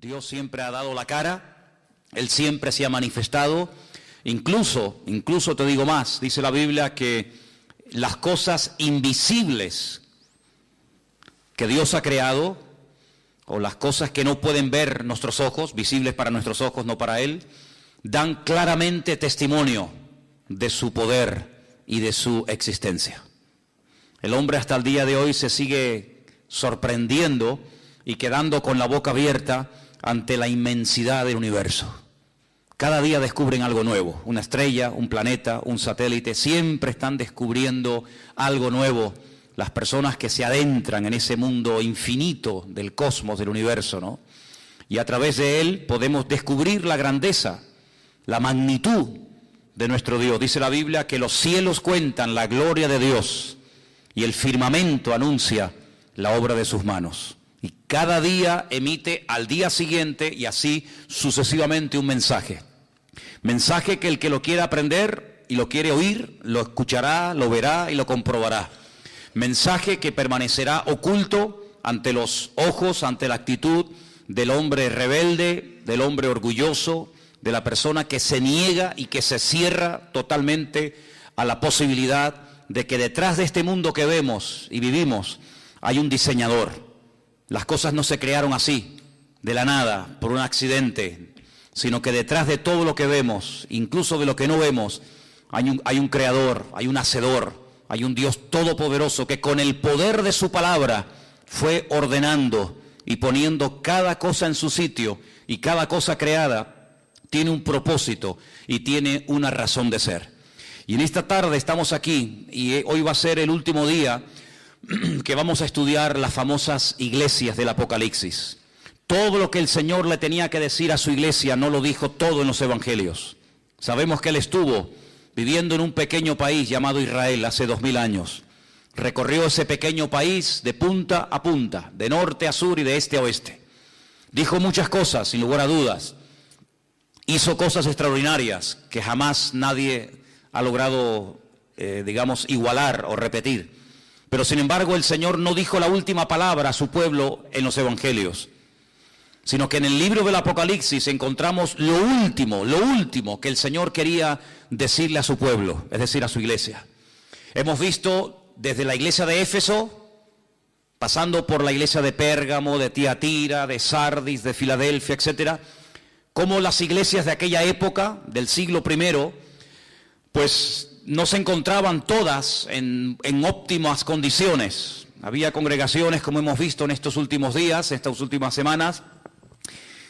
Dios siempre ha dado la cara, Él siempre se ha manifestado, incluso te digo más, dice la Biblia que las cosas invisibles que Dios ha creado, o las cosas que no pueden ver nuestros ojos, visibles para nuestros ojos, no para Él, dan claramente testimonio de su poder y de su existencia. El hombre hasta el día de hoy se sigue sorprendiendo y quedando con la boca abierta ante la inmensidad del universo. Cada día descubren algo nuevo, una estrella, un planeta, un satélite, siempre están descubriendo algo nuevo las personas que se adentran en ese mundo infinito del cosmos, del universo, ¿no? Y a través de él podemos descubrir la grandeza, la magnitud de nuestro Dios. Dice la Biblia que los cielos cuentan la gloria de Dios y el firmamento anuncia la obra de sus manos. Y cada día emite al día siguiente y así sucesivamente un mensaje. Mensaje que el que lo quiera aprender y lo quiere oír, lo escuchará, lo verá y lo comprobará. Mensaje que permanecerá oculto ante los ojos, ante la actitud del hombre rebelde, del hombre orgulloso, de la persona que se niega y que se cierra totalmente a la posibilidad de que detrás de este mundo que vemos y vivimos hay un diseñador. Las cosas no se crearon así, de la nada, por un accidente, sino que detrás de todo lo que vemos, incluso de lo que no vemos, hay un creador, hay un hacedor, hay un Dios todopoderoso que con el poder de su palabra fue ordenando y poniendo cada cosa en su sitio, y cada cosa creada tiene un propósito y tiene una razón de ser. Y en esta tarde estamos aquí y hoy va a ser el último día que vamos a estudiar las famosas iglesias del Apocalipsis. Todo lo que el Señor le tenía que decir a su iglesia no lo dijo todo en los evangelios. Sabemos que Él estuvo viviendo en un pequeño país llamado Israel hace 2000 años. Recorrió ese pequeño país de punta a punta, de norte a sur y de este a oeste. Dijo muchas cosas, sin lugar a dudas. Hizo cosas extraordinarias que jamás nadie ha logrado, igualar o repetir. Pero sin embargo el Señor no dijo la última palabra a su pueblo en los evangelios, sino que en el libro del Apocalipsis encontramos lo último que el Señor quería decirle a su pueblo, es decir, a su iglesia. Hemos visto desde la iglesia de Éfeso, pasando por la iglesia de Pérgamo, de Tiatira, de Sardis, de Filadelfia, etcétera, cómo las iglesias de aquella época, del siglo I, pues no se encontraban todas en óptimas condiciones. Había congregaciones, como hemos visto en estos últimos días, estas últimas semanas,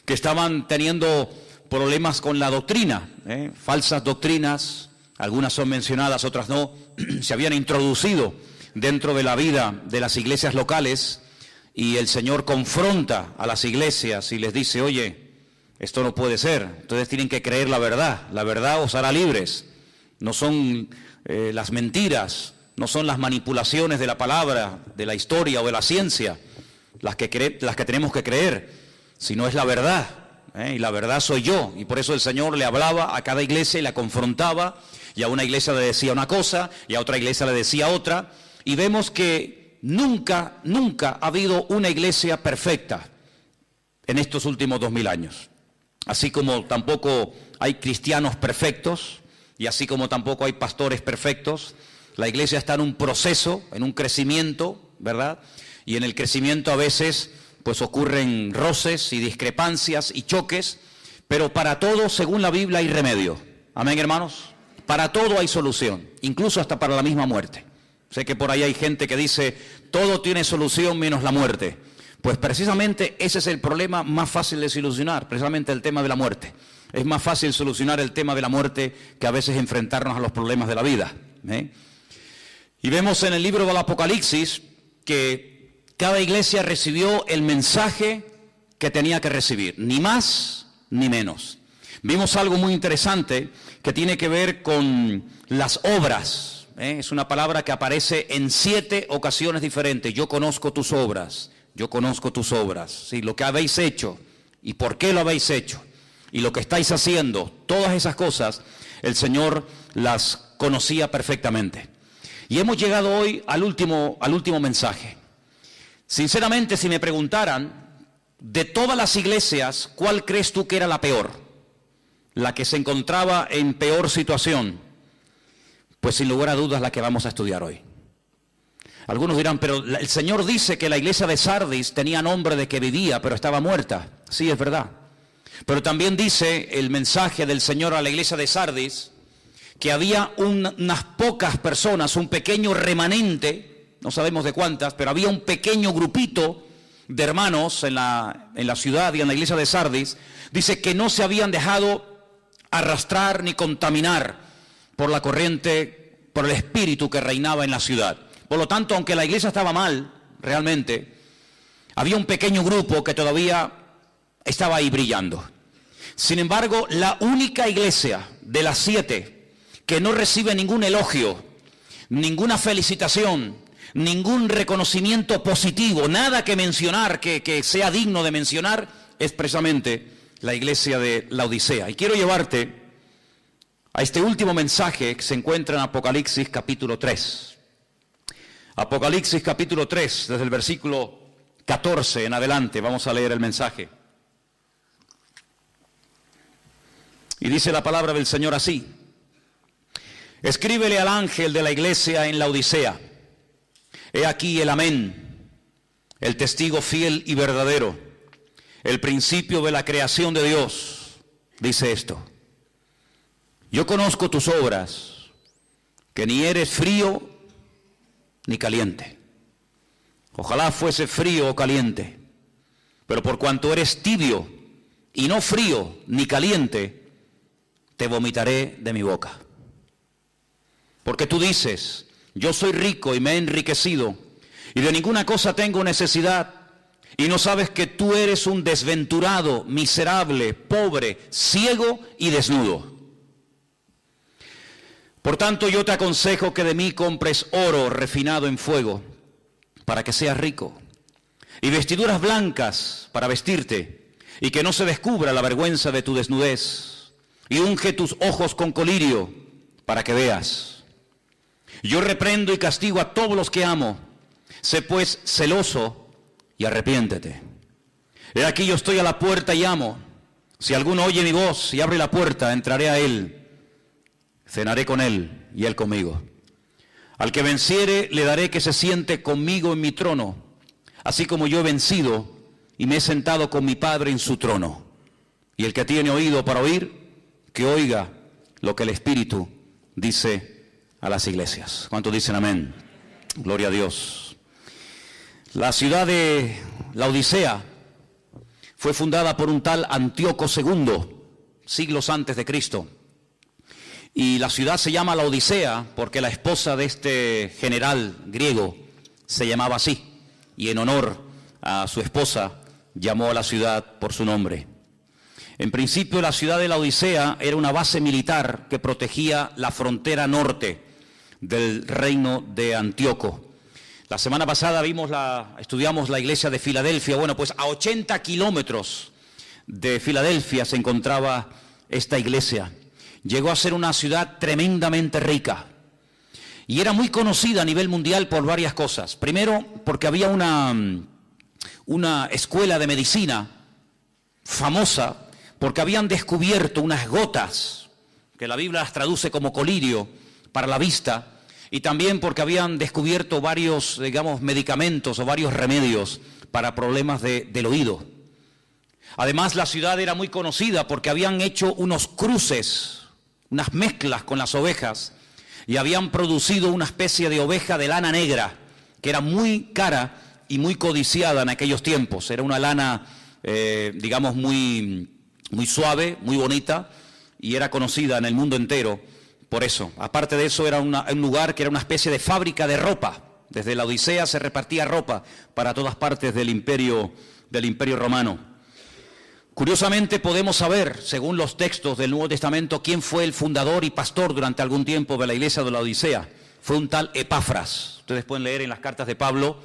que estaban teniendo problemas con la doctrina, falsas doctrinas, algunas son mencionadas, otras no, se habían introducido dentro de la vida de las iglesias locales, y el Señor confronta a las iglesias y les dice: oye, esto no puede ser, ustedes tienen que creer la verdad os hará libres. No son las mentiras, no son las manipulaciones de la palabra, de la historia o de la ciencia las que tenemos que creer, sino es la verdad, y la verdad soy yo. Y por eso el Señor le hablaba a cada iglesia y la confrontaba, y a una iglesia le decía una cosa y a otra iglesia le decía otra, y vemos que nunca ha habido una iglesia perfecta en estos últimos 2000 años, así como tampoco hay cristianos perfectos, y así como tampoco hay pastores perfectos. La iglesia está en un proceso, en un crecimiento, ¿verdad? Y en el crecimiento a veces pues ocurren roces y discrepancias y choques, pero para todo, según la Biblia, hay remedio. Amén, hermanos. Para todo hay solución, incluso hasta para la misma muerte. Sé que por ahí hay gente que dice, todo tiene solución menos la muerte. Pues precisamente ese es el problema más fácil de solucionar, precisamente el tema de la muerte. Es más fácil solucionar el tema de la muerte que a veces enfrentarnos a los problemas de la vida. Y vemos en el libro del Apocalipsis que cada iglesia recibió el mensaje que tenía que recibir, ni más ni menos. Vimos algo muy interesante que tiene que ver con las obras. Es una palabra que aparece en 7 ocasiones diferentes. Yo conozco tus obras, yo conozco tus obras. Sí, lo que habéis hecho y por qué lo habéis hecho. Y lo que estáis haciendo, todas esas cosas, el Señor las conocía perfectamente. Y hemos llegado hoy al último mensaje. Sinceramente, si me preguntaran, de todas las iglesias, ¿cuál crees tú que era la peor? La que se encontraba en peor situación. Pues sin lugar a dudas la que vamos a estudiar hoy. Algunos dirán, pero el Señor dice que la iglesia de Sardis tenía nombre de que vivía, pero estaba muerta. Sí, es verdad. Pero también dice el mensaje del Señor a la iglesia de Sardis que había unas pocas personas, un pequeño remanente, no sabemos de cuántas, pero había un pequeño grupito de hermanos en la ciudad y en la iglesia de Sardis. Dice que no se habían dejado arrastrar ni contaminar por la corriente, por el espíritu que reinaba en la ciudad. Por lo tanto, aunque la iglesia estaba mal, realmente, había un pequeño grupo que todavía estaba ahí brillando. Sin embargo, la única iglesia de las 7 que no recibe ningún elogio, ninguna felicitación, ningún reconocimiento positivo, nada que mencionar, que sea digno de mencionar, es precisamente la iglesia de Laodicea. Y quiero llevarte a este último mensaje que se encuentra en Apocalipsis capítulo 3. Apocalipsis capítulo 3, desde el versículo 14 en adelante, vamos a leer el mensaje. Y dice la palabra del Señor así: escríbele al ángel de la iglesia en Laodicea, he aquí el amén, el testigo fiel y verdadero, el principio de la creación de Dios, dice esto: yo conozco tus obras, que ni eres frío ni caliente. Ojalá fuese frío o caliente, pero por cuanto eres tibio y no frío ni caliente, te vomitaré de mi boca. Porque tú dices, yo soy rico y me he enriquecido, y de ninguna cosa tengo necesidad, y no sabes que tú eres un desventurado, miserable, pobre, ciego y desnudo. Por tanto, yo te aconsejo que de mí compres oro refinado en fuego, para que seas rico, y vestiduras blancas para vestirte, y que no se descubra la vergüenza de tu desnudez, y unge tus ojos con colirio, para que veas. Yo reprendo y castigo a todos los que amo, sé pues celoso y arrepiéntete. He aquí yo estoy a la puerta y llamo. Si alguno oye mi voz y abre la puerta, entraré a él, cenaré con él y él conmigo. Al que venciere le daré que se siente conmigo en mi trono, así como yo he vencido y me he sentado con mi Padre en su trono. Y el que tiene oído para oír, que oiga lo que el Espíritu dice a las iglesias. ¿Cuántos dicen amén? Gloria a Dios. La ciudad de Laodicea fue fundada por un tal Antíoco II, siglos antes de Cristo. Y la ciudad se llama Laodicea porque la esposa de este general griego se llamaba así, y en honor a su esposa llamó a la ciudad por su nombre. En principio, la ciudad de Laodicea era una base militar que protegía la frontera norte del reino de Antíoco. La semana pasada estudiamos la iglesia de Filadelfia. Bueno, pues a 80 kilómetros de Filadelfia se encontraba esta iglesia. Llegó a ser una ciudad tremendamente rica y era muy conocida a nivel mundial por varias cosas. Primero, porque había una escuela de medicina famosa, porque habían descubierto unas gotas, que la Biblia las traduce como colirio, para la vista, y también porque habían descubierto varios, medicamentos o varios remedios para problemas del oído. Además, la ciudad era muy conocida porque habían hecho unos cruces, unas mezclas con las ovejas, y habían producido una especie de oveja de lana negra, que era muy cara y muy codiciada en aquellos tiempos. Era una lana, muy suave, muy bonita, y era conocida en el mundo entero por eso. Aparte de eso, era un lugar que era una especie de fábrica de ropa. Desde la Odisea se repartía ropa para todas partes del imperio romano. Curiosamente podemos saber, según los textos del Nuevo Testamento, quién fue el fundador y pastor durante algún tiempo de la iglesia de la Odisea. Fue un tal Epafras. Ustedes pueden leer en las cartas de Pablo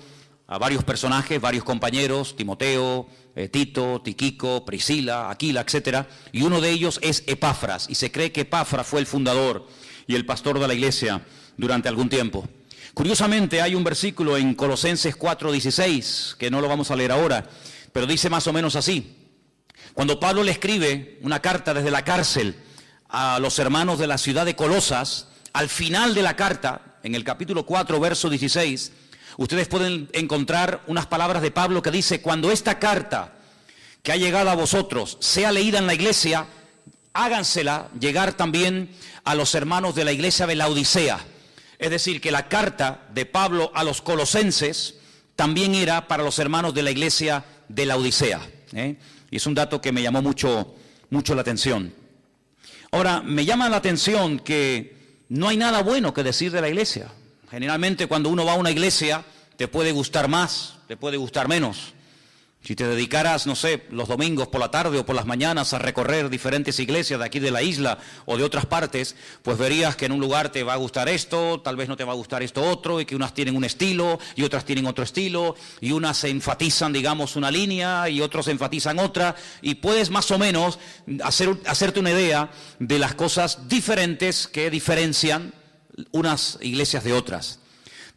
a varios personajes, varios compañeros, Timoteo, Tito, Tiquico, Priscila, Aquila, etc. Y uno de ellos es Epafras, y se cree que Epafras fue el fundador y el pastor de la iglesia durante algún tiempo. Curiosamente hay un versículo en Colosenses 4:16, que no lo vamos a leer ahora, pero dice más o menos así. Cuando Pablo le escribe una carta desde la cárcel a los hermanos de la ciudad de Colosas, al final de la carta, en el capítulo 4, verso 16, ustedes pueden encontrar unas palabras de Pablo que dice: cuando esta carta que ha llegado a vosotros sea leída en la iglesia, hágansela llegar también a los hermanos de la iglesia de Laodicea. Es decir, que la carta de Pablo a los colosenses también era para los hermanos de la iglesia de Laodicea. Y es un dato que me llamó mucho la atención. Ahora, me llama la atención que no hay nada bueno que decir de la iglesia. Generalmente cuando uno va a una iglesia, te puede gustar más, te puede gustar menos. Si te dedicaras, no sé, los domingos por la tarde o por las mañanas a recorrer diferentes iglesias de aquí de la isla o de otras partes, pues verías que en un lugar te va a gustar esto, tal vez no te va a gustar esto otro, y que unas tienen un estilo y otras tienen otro estilo, y unas se enfatizan, digamos, una línea y otros enfatizan otra, y puedes más o menos hacerte una idea de las cosas diferentes que diferencian unas iglesias de otras.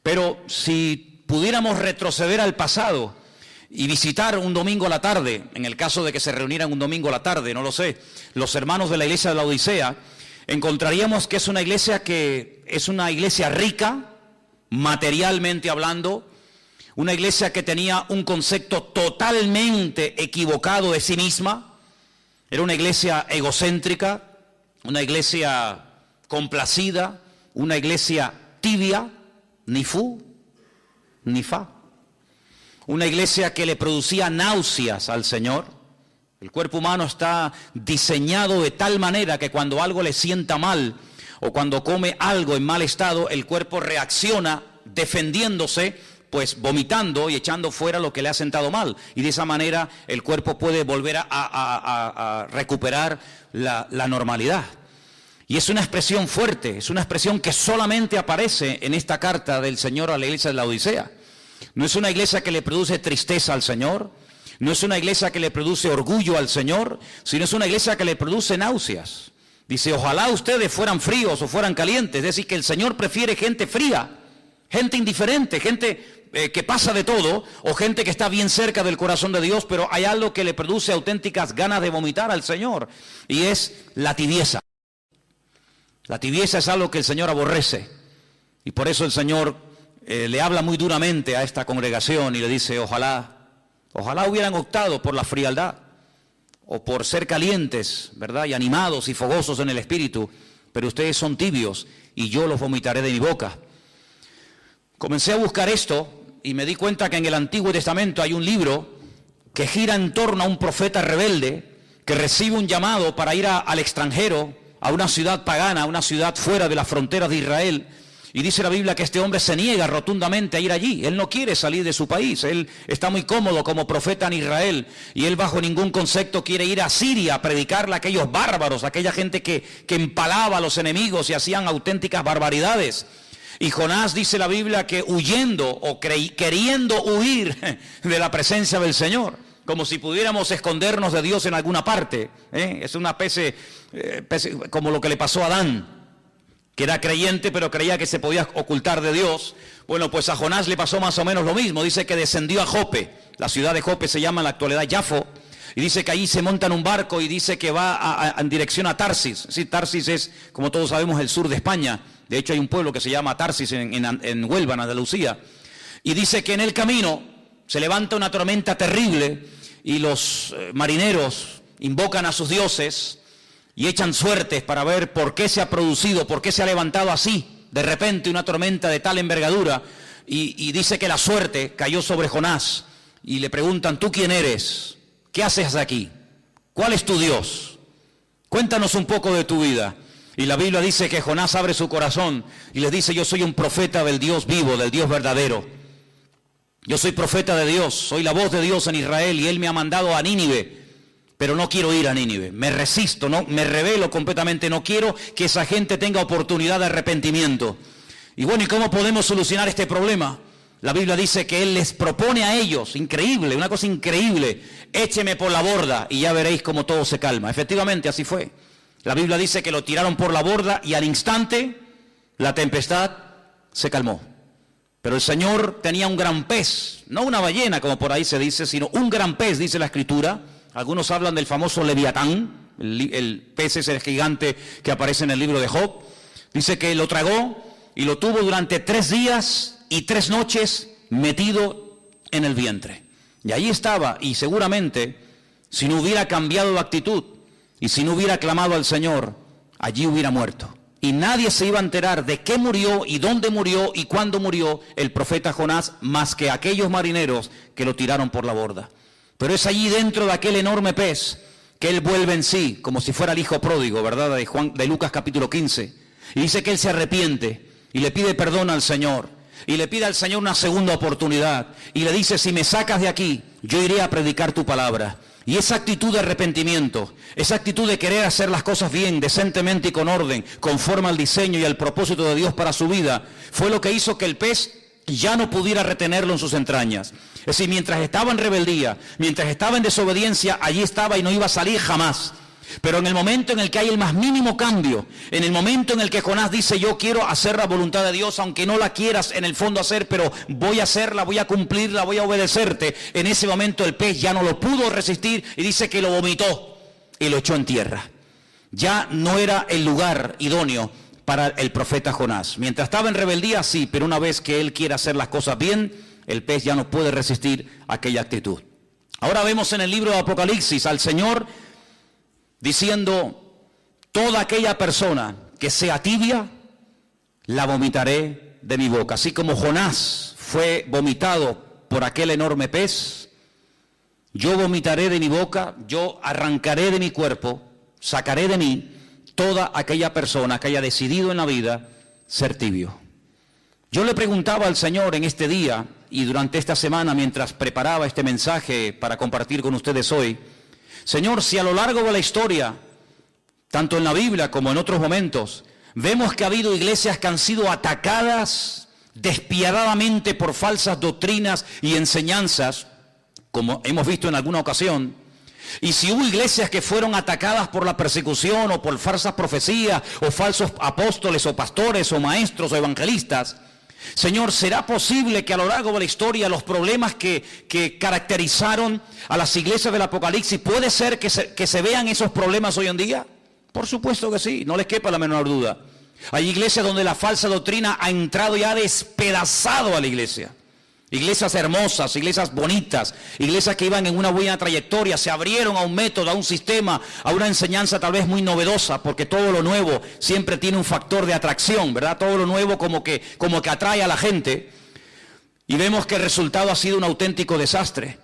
Pero si pudiéramos retroceder al pasado y visitar un domingo a la tarde, en el caso de que se reunieran un domingo a la tarde, no lo sé, los hermanos de la iglesia de la Odisea, encontraríamos que es una iglesia rica, materialmente hablando, una iglesia que tenía un concepto totalmente equivocado de sí misma, era una iglesia egocéntrica, una iglesia complacida, una iglesia tibia, ni fu, ni fa. Una iglesia que le producía náuseas al Señor. El cuerpo humano está diseñado de tal manera que cuando algo le sienta mal o cuando come algo en mal estado, el cuerpo reacciona defendiéndose, pues vomitando y echando fuera lo que le ha sentado mal. Y de esa manera el cuerpo puede volver a recuperar la normalidad. Y es una expresión fuerte, es una expresión que solamente aparece en esta carta del Señor a la iglesia de la Odisea. No es una iglesia que le produce tristeza al Señor, no es una iglesia que le produce orgullo al Señor, sino es una iglesia que le produce náuseas. Dice, ojalá ustedes fueran fríos o fueran calientes, es decir, que el Señor prefiere gente fría, gente indiferente, gente que pasa de todo, o gente que está bien cerca del corazón de Dios, pero hay algo que le produce auténticas ganas de vomitar al Señor, y es la tibieza. La tibieza es algo que el Señor aborrece, y por eso el Señor le habla muy duramente a esta congregación y le dice, ojalá hubieran optado por la frialdad o por ser calientes, ¿verdad? Y animados y fogosos en el espíritu, pero ustedes son tibios y yo los vomitaré de mi boca. Comencé a buscar esto y me di cuenta que en el Antiguo Testamento hay un libro que gira en torno a un profeta rebelde que recibe un llamado para ir al extranjero, a una ciudad pagana, a una ciudad fuera de las fronteras de Israel. Y dice la Biblia que este hombre se niega rotundamente a ir allí. Él no quiere salir de su país. Él está muy cómodo como profeta en Israel. Y él bajo ningún concepto quiere ir a Siria a predicarle a aquellos bárbaros, a aquella gente que empalaba a los enemigos y hacían auténticas barbaridades. Y Jonás, dice la Biblia, que huyendo o queriendo huir de la presencia del Señor, como si pudiéramos escondernos de Dios en alguna parte. Es una especie como lo que le pasó a Adán, que era creyente, pero creía que se podía ocultar de Dios. Bueno, pues a Jonás le pasó más o menos lo mismo. Dice que descendió a Jope. La ciudad de Jope se llama en la actualidad Jafo. Y dice que allí se monta en un barco y dice que va en dirección a Tarsis. Sí, Tarsis es, como todos sabemos, el sur de España. De hecho, hay un pueblo que se llama Tarsis en Huelva, en Andalucía. Y dice que en el camino se levanta una tormenta terrible y los marineros invocan a sus dioses y echan suertes para ver por qué se ha producido, por qué se ha levantado así, de repente, una tormenta de tal envergadura. Y dice que la suerte cayó sobre Jonás. Y le preguntan, ¿tú quién eres? ¿Qué haces aquí? ¿Cuál es tu Dios? Cuéntanos un poco de tu vida. Y la Biblia dice que Jonás abre su corazón y les dice, yo soy un profeta del Dios vivo, del Dios verdadero. Yo soy profeta de Dios, soy la voz de Dios en Israel y Él me ha mandado a Nínive. Pero no quiero ir a Nínive, me resisto, no, me rebelo completamente, no quiero que esa gente tenga oportunidad de arrepentimiento. Y bueno, ¿y cómo podemos solucionar este problema? La Biblia dice que Él les propone a ellos, increíble, una cosa increíble, écheme por la borda y ya veréis cómo todo se calma. Efectivamente, así fue. La Biblia dice que lo tiraron por la borda y al instante la tempestad se calmó. Pero el Señor tenía un gran pez, no una ballena como por ahí se dice, sino un gran pez, dice la Escritura. Algunos hablan del famoso Leviatán, el pez es el gigante que aparece en el libro de Job. Dice que lo tragó y lo tuvo durante 3 días y 3 noches metido en el vientre. Y ahí estaba, y seguramente, si no hubiera cambiado de actitud y si no hubiera clamado al Señor, allí hubiera muerto. Y nadie se iba a enterar de qué murió y dónde murió y cuándo murió el profeta Jonás, más que aquellos marineros que lo tiraron por la borda. Pero es allí dentro de aquel enorme pez que él vuelve en sí, como si fuera el hijo pródigo, ¿verdad? De Lucas capítulo 15. Y dice que él se arrepiente y le pide perdón al Señor. Y le pide al Señor una segunda oportunidad. Y le dice, si me sacas de aquí, yo iré a predicar tu palabra. Y esa actitud de arrepentimiento, esa actitud de querer hacer las cosas bien, decentemente y con orden, conforme al diseño y al propósito de Dios para su vida, fue lo que hizo que el pez ya no pudiera retenerlo en sus entrañas. Es decir, mientras estaba en rebeldía, mientras estaba en desobediencia, allí estaba y no iba a salir jamás. Pero en el momento en el que hay el más mínimo cambio, en el momento en el que Jonás dice, yo quiero hacer la voluntad de Dios, aunque no la quieras en el fondo hacer, pero voy a hacerla, voy a cumplirla, voy a obedecerte, en ese momento el pez ya no lo pudo resistir y dice que lo vomitó y lo echó en tierra. Ya no era el lugar idóneo para el profeta Jonás. Mientras estaba en rebeldía, sí, pero una vez que él quiere hacer las cosas bien, el pez ya no puede resistir aquella actitud. Ahora vemos en el libro de Apocalipsis al Señor diciendo, toda aquella persona que sea tibia, la vomitaré de mi boca. Así como Jonás fue vomitado por aquel enorme pez, yo vomitaré de mi boca, yo arrancaré de mi cuerpo, sacaré de mí toda aquella persona que haya decidido en la vida ser tibio. Yo le preguntaba al Señor en este día y durante esta semana mientras preparaba este mensaje para compartir con ustedes hoy, Señor, si a lo largo de la historia, tanto en la Biblia como en otros momentos, vemos que ha habido iglesias que han sido atacadas despiadadamente por falsas doctrinas y enseñanzas, como hemos visto en alguna ocasión, y si hubo iglesias que fueron atacadas por la persecución o por falsas profecías o falsos apóstoles o pastores o maestros o evangelistas, Señor, ¿será posible que a lo largo de la historia los problemas que caracterizaron a las iglesias del Apocalipsis, puede ser que se vean esos problemas hoy en día? Por supuesto que sí, no les quepa la menor duda. Hay iglesias donde la falsa doctrina ha entrado y ha despedazado a la iglesia. Iglesias hermosas, iglesias bonitas, iglesias que iban en una buena trayectoria, se abrieron a un método, a un sistema, a una enseñanza tal vez muy novedosa, porque todo lo nuevo siempre tiene un factor de atracción, ¿verdad? Todo lo nuevo como que atrae a la gente, y vemos que el resultado ha sido un auténtico desastre.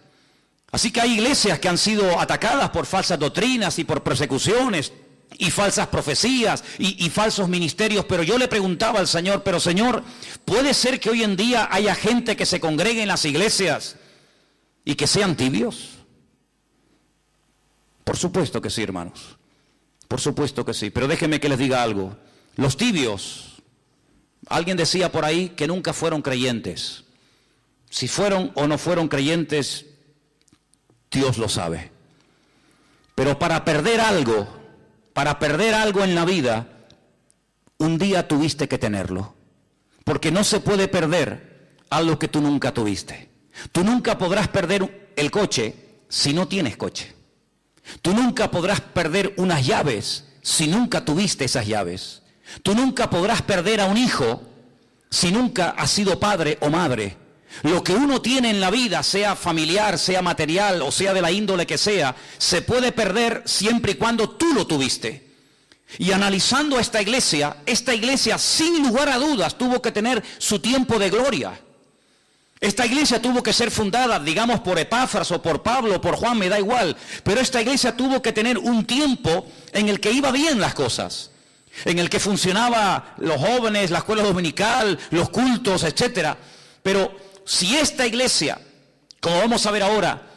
Así que hay iglesias que han sido atacadas por falsas doctrinas y por persecuciones, y falsas profecías y falsos ministerios, pero yo le preguntaba al Señor, pero Señor, ¿puede ser que hoy en día haya gente que se congregue en las iglesias y que sean tibios? Por supuesto que sí, hermanos, por supuesto que sí, pero déjenme que les diga algo. Los tibios, alguien decía por ahí que nunca fueron creyentes. Si fueron o no fueron creyentes, Dios lo sabe. Pero para perder algo en la vida, un día tuviste que tenerlo. Porque no se puede perder algo que tú nunca tuviste. Tú nunca podrás perder el coche si no tienes coche. Tú nunca podrás perder unas llaves si nunca tuviste esas llaves. Tú nunca podrás perder a un hijo si nunca has sido padre o madre. Lo que uno tiene en la vida, sea familiar, sea material o sea de la índole que sea, se puede perder siempre y cuando tú lo tuviste. Y analizando esta iglesia sin lugar a dudas tuvo que tener su tiempo de gloria. Esta iglesia tuvo que ser fundada, digamos, por Epafras o por Pablo o por Juan, me da igual. Pero esta iglesia tuvo que tener un tiempo en el que iba bien las cosas. En el que funcionaba los jóvenes, la escuela dominical, los cultos, etcétera. Pero si esta iglesia, como vamos a ver ahora,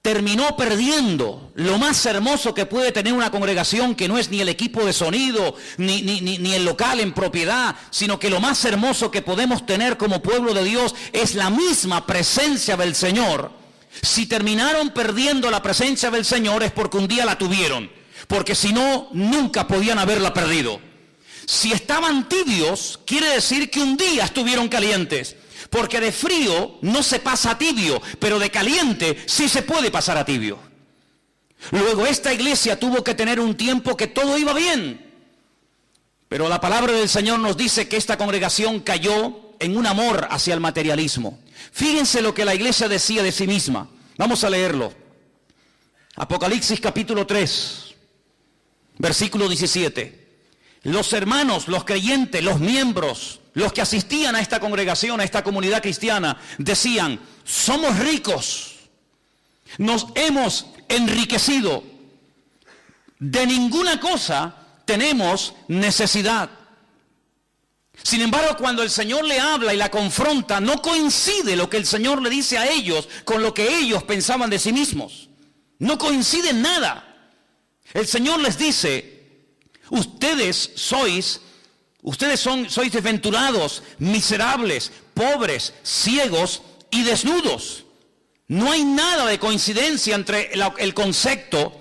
terminó perdiendo lo más hermoso que puede tener una congregación, que no es ni el equipo de sonido, ni el local en propiedad, sino que lo más hermoso que podemos tener como pueblo de Dios es la misma presencia del Señor. Si terminaron perdiendo la presencia del Señor es porque un día la tuvieron, porque si no, nunca podían haberla perdido. Si estaban tibios, quiere decir que un día estuvieron calientes. Porque de frío no se pasa a tibio, pero de caliente sí se puede pasar a tibio. Luego esta iglesia tuvo que tener un tiempo que todo iba bien. Pero la palabra del Señor nos dice que esta congregación cayó en un amor hacia el materialismo. Fíjense lo que la iglesia decía de sí misma. Vamos a leerlo. Apocalipsis capítulo 3, versículo 17. Los hermanos, los creyentes, los miembros, los que asistían a esta congregación, a esta comunidad cristiana, decían: somos ricos, nos hemos enriquecido, de ninguna cosa tenemos necesidad. Sin embargo, cuando el Señor le habla y la confronta, no coincide lo que el Señor le dice a ellos con lo que ellos pensaban de sí mismos. No coincide en nada. El Señor les dice: ustedes sois desventurados, miserables, pobres, ciegos y desnudos. No hay nada de coincidencia entre el concepto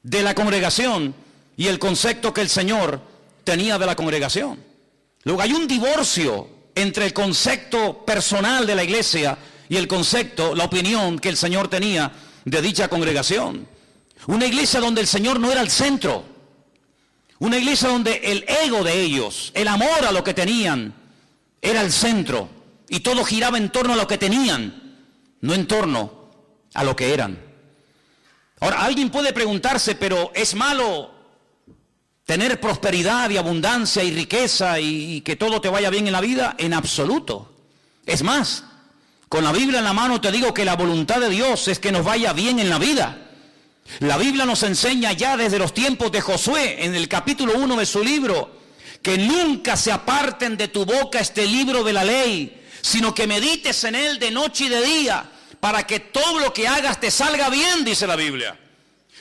de la congregación y el concepto que el Señor tenía de la congregación. Luego hay un divorcio entre el concepto personal de la iglesia y el concepto, la opinión que el Señor tenía de dicha congregación. Una iglesia donde el Señor no era el centro. Una iglesia donde el ego de ellos, el amor a lo que tenían, era el centro. Y todo giraba en torno a lo que tenían, no en torno a lo que eran. Ahora, alguien puede preguntarse: ¿pero es malo tener prosperidad y abundancia y riqueza y que todo te vaya bien en la vida? En absoluto. Es más, con la Biblia en la mano te digo que la voluntad de Dios es que nos vaya bien en la vida. La Biblia nos enseña ya desde los tiempos de Josué, en el capítulo 1 de su libro, que nunca se aparten de tu boca este libro de la ley, sino que medites en él de noche y de día, para que todo lo que hagas te salga bien, dice la Biblia.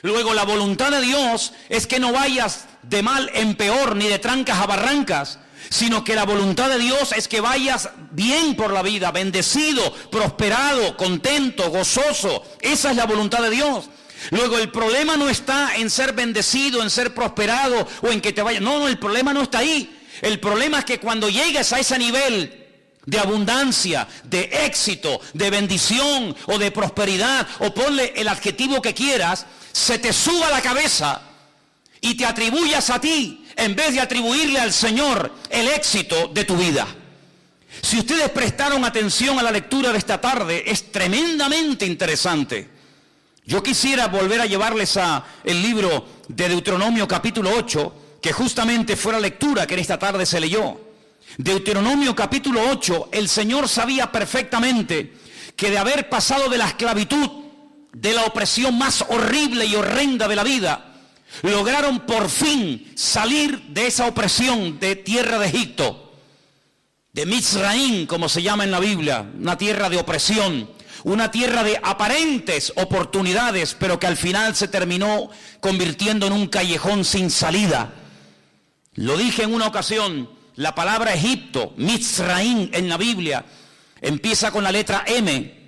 Luego, la voluntad de Dios es que no vayas de mal en peor, ni de trancas a barrancas, sino que la voluntad de Dios es que vayas bien por la vida, bendecido, prosperado, contento, gozoso. Esa es la voluntad de Dios. Luego, el problema no está en ser bendecido, en ser prosperado o en que te vaya. No, el problema no está ahí. El problema es que cuando llegues a ese nivel de abundancia, de éxito, de bendición o de prosperidad, o ponle el adjetivo que quieras, se te suba a la cabeza y te atribuyas a ti en vez de atribuirle al Señor el éxito de tu vida. Si ustedes prestaron atención a la lectura de esta tarde, es tremendamente interesante. Yo quisiera volver a llevarles a el libro de Deuteronomio capítulo 8, que justamente fue la lectura que en esta tarde se leyó. Deuteronomio capítulo 8, el Señor sabía perfectamente que de haber pasado de la esclavitud, de la opresión más horrible y horrenda de la vida, lograron por fin salir de esa opresión de tierra de Egipto, de Mizraim, como se llama en la Biblia, una tierra de opresión, una tierra de aparentes oportunidades, pero que al final se terminó convirtiendo en un callejón sin salida. Lo dije en una ocasión, la palabra Egipto, Mizraim en la Biblia, empieza con la letra M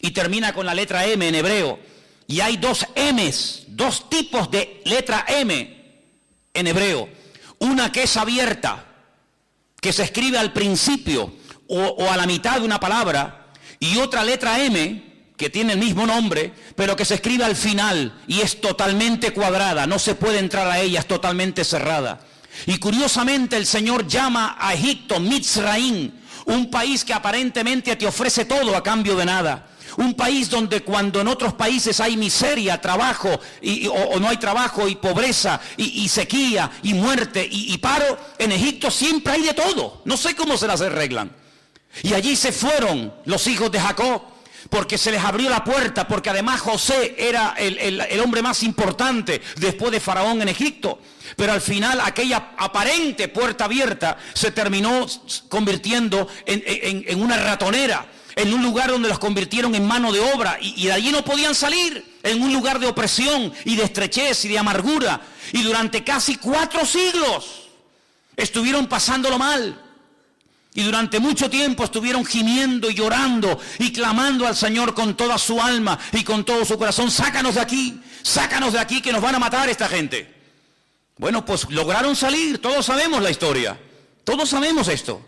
y termina con la letra M en hebreo. Y hay dos M's, dos tipos de letra M en hebreo. Una que es abierta, que se escribe al principio o a la mitad de una palabra, y otra letra M, que tiene el mismo nombre, pero que se escribe al final y es totalmente cuadrada, no se puede entrar a ella, es totalmente cerrada. Y curiosamente el Señor llama a Egipto Mizraim, un país que aparentemente te ofrece todo a cambio de nada. Un país donde cuando en otros países hay miseria, trabajo, o no hay trabajo, y pobreza, y sequía, y muerte, y paro, en Egipto siempre hay de todo. No sé cómo se las arreglan. Y allí se fueron los hijos de Jacob, porque se les abrió la puerta, porque además José era el hombre más importante después de Faraón en Egipto. Pero al final aquella aparente puerta abierta se terminó convirtiendo en una ratonera, en un lugar donde los convirtieron en mano de obra, y de allí no podían salir, en un lugar de opresión y de estrechez y de amargura. Y durante casi 4 siglos estuvieron pasándolo mal. Y durante mucho tiempo estuvieron gimiendo y llorando y clamando al Señor con toda su alma y con todo su corazón: sácanos de aquí, que nos van a matar esta gente. Bueno, pues lograron salir, todos sabemos la historia, todos sabemos esto.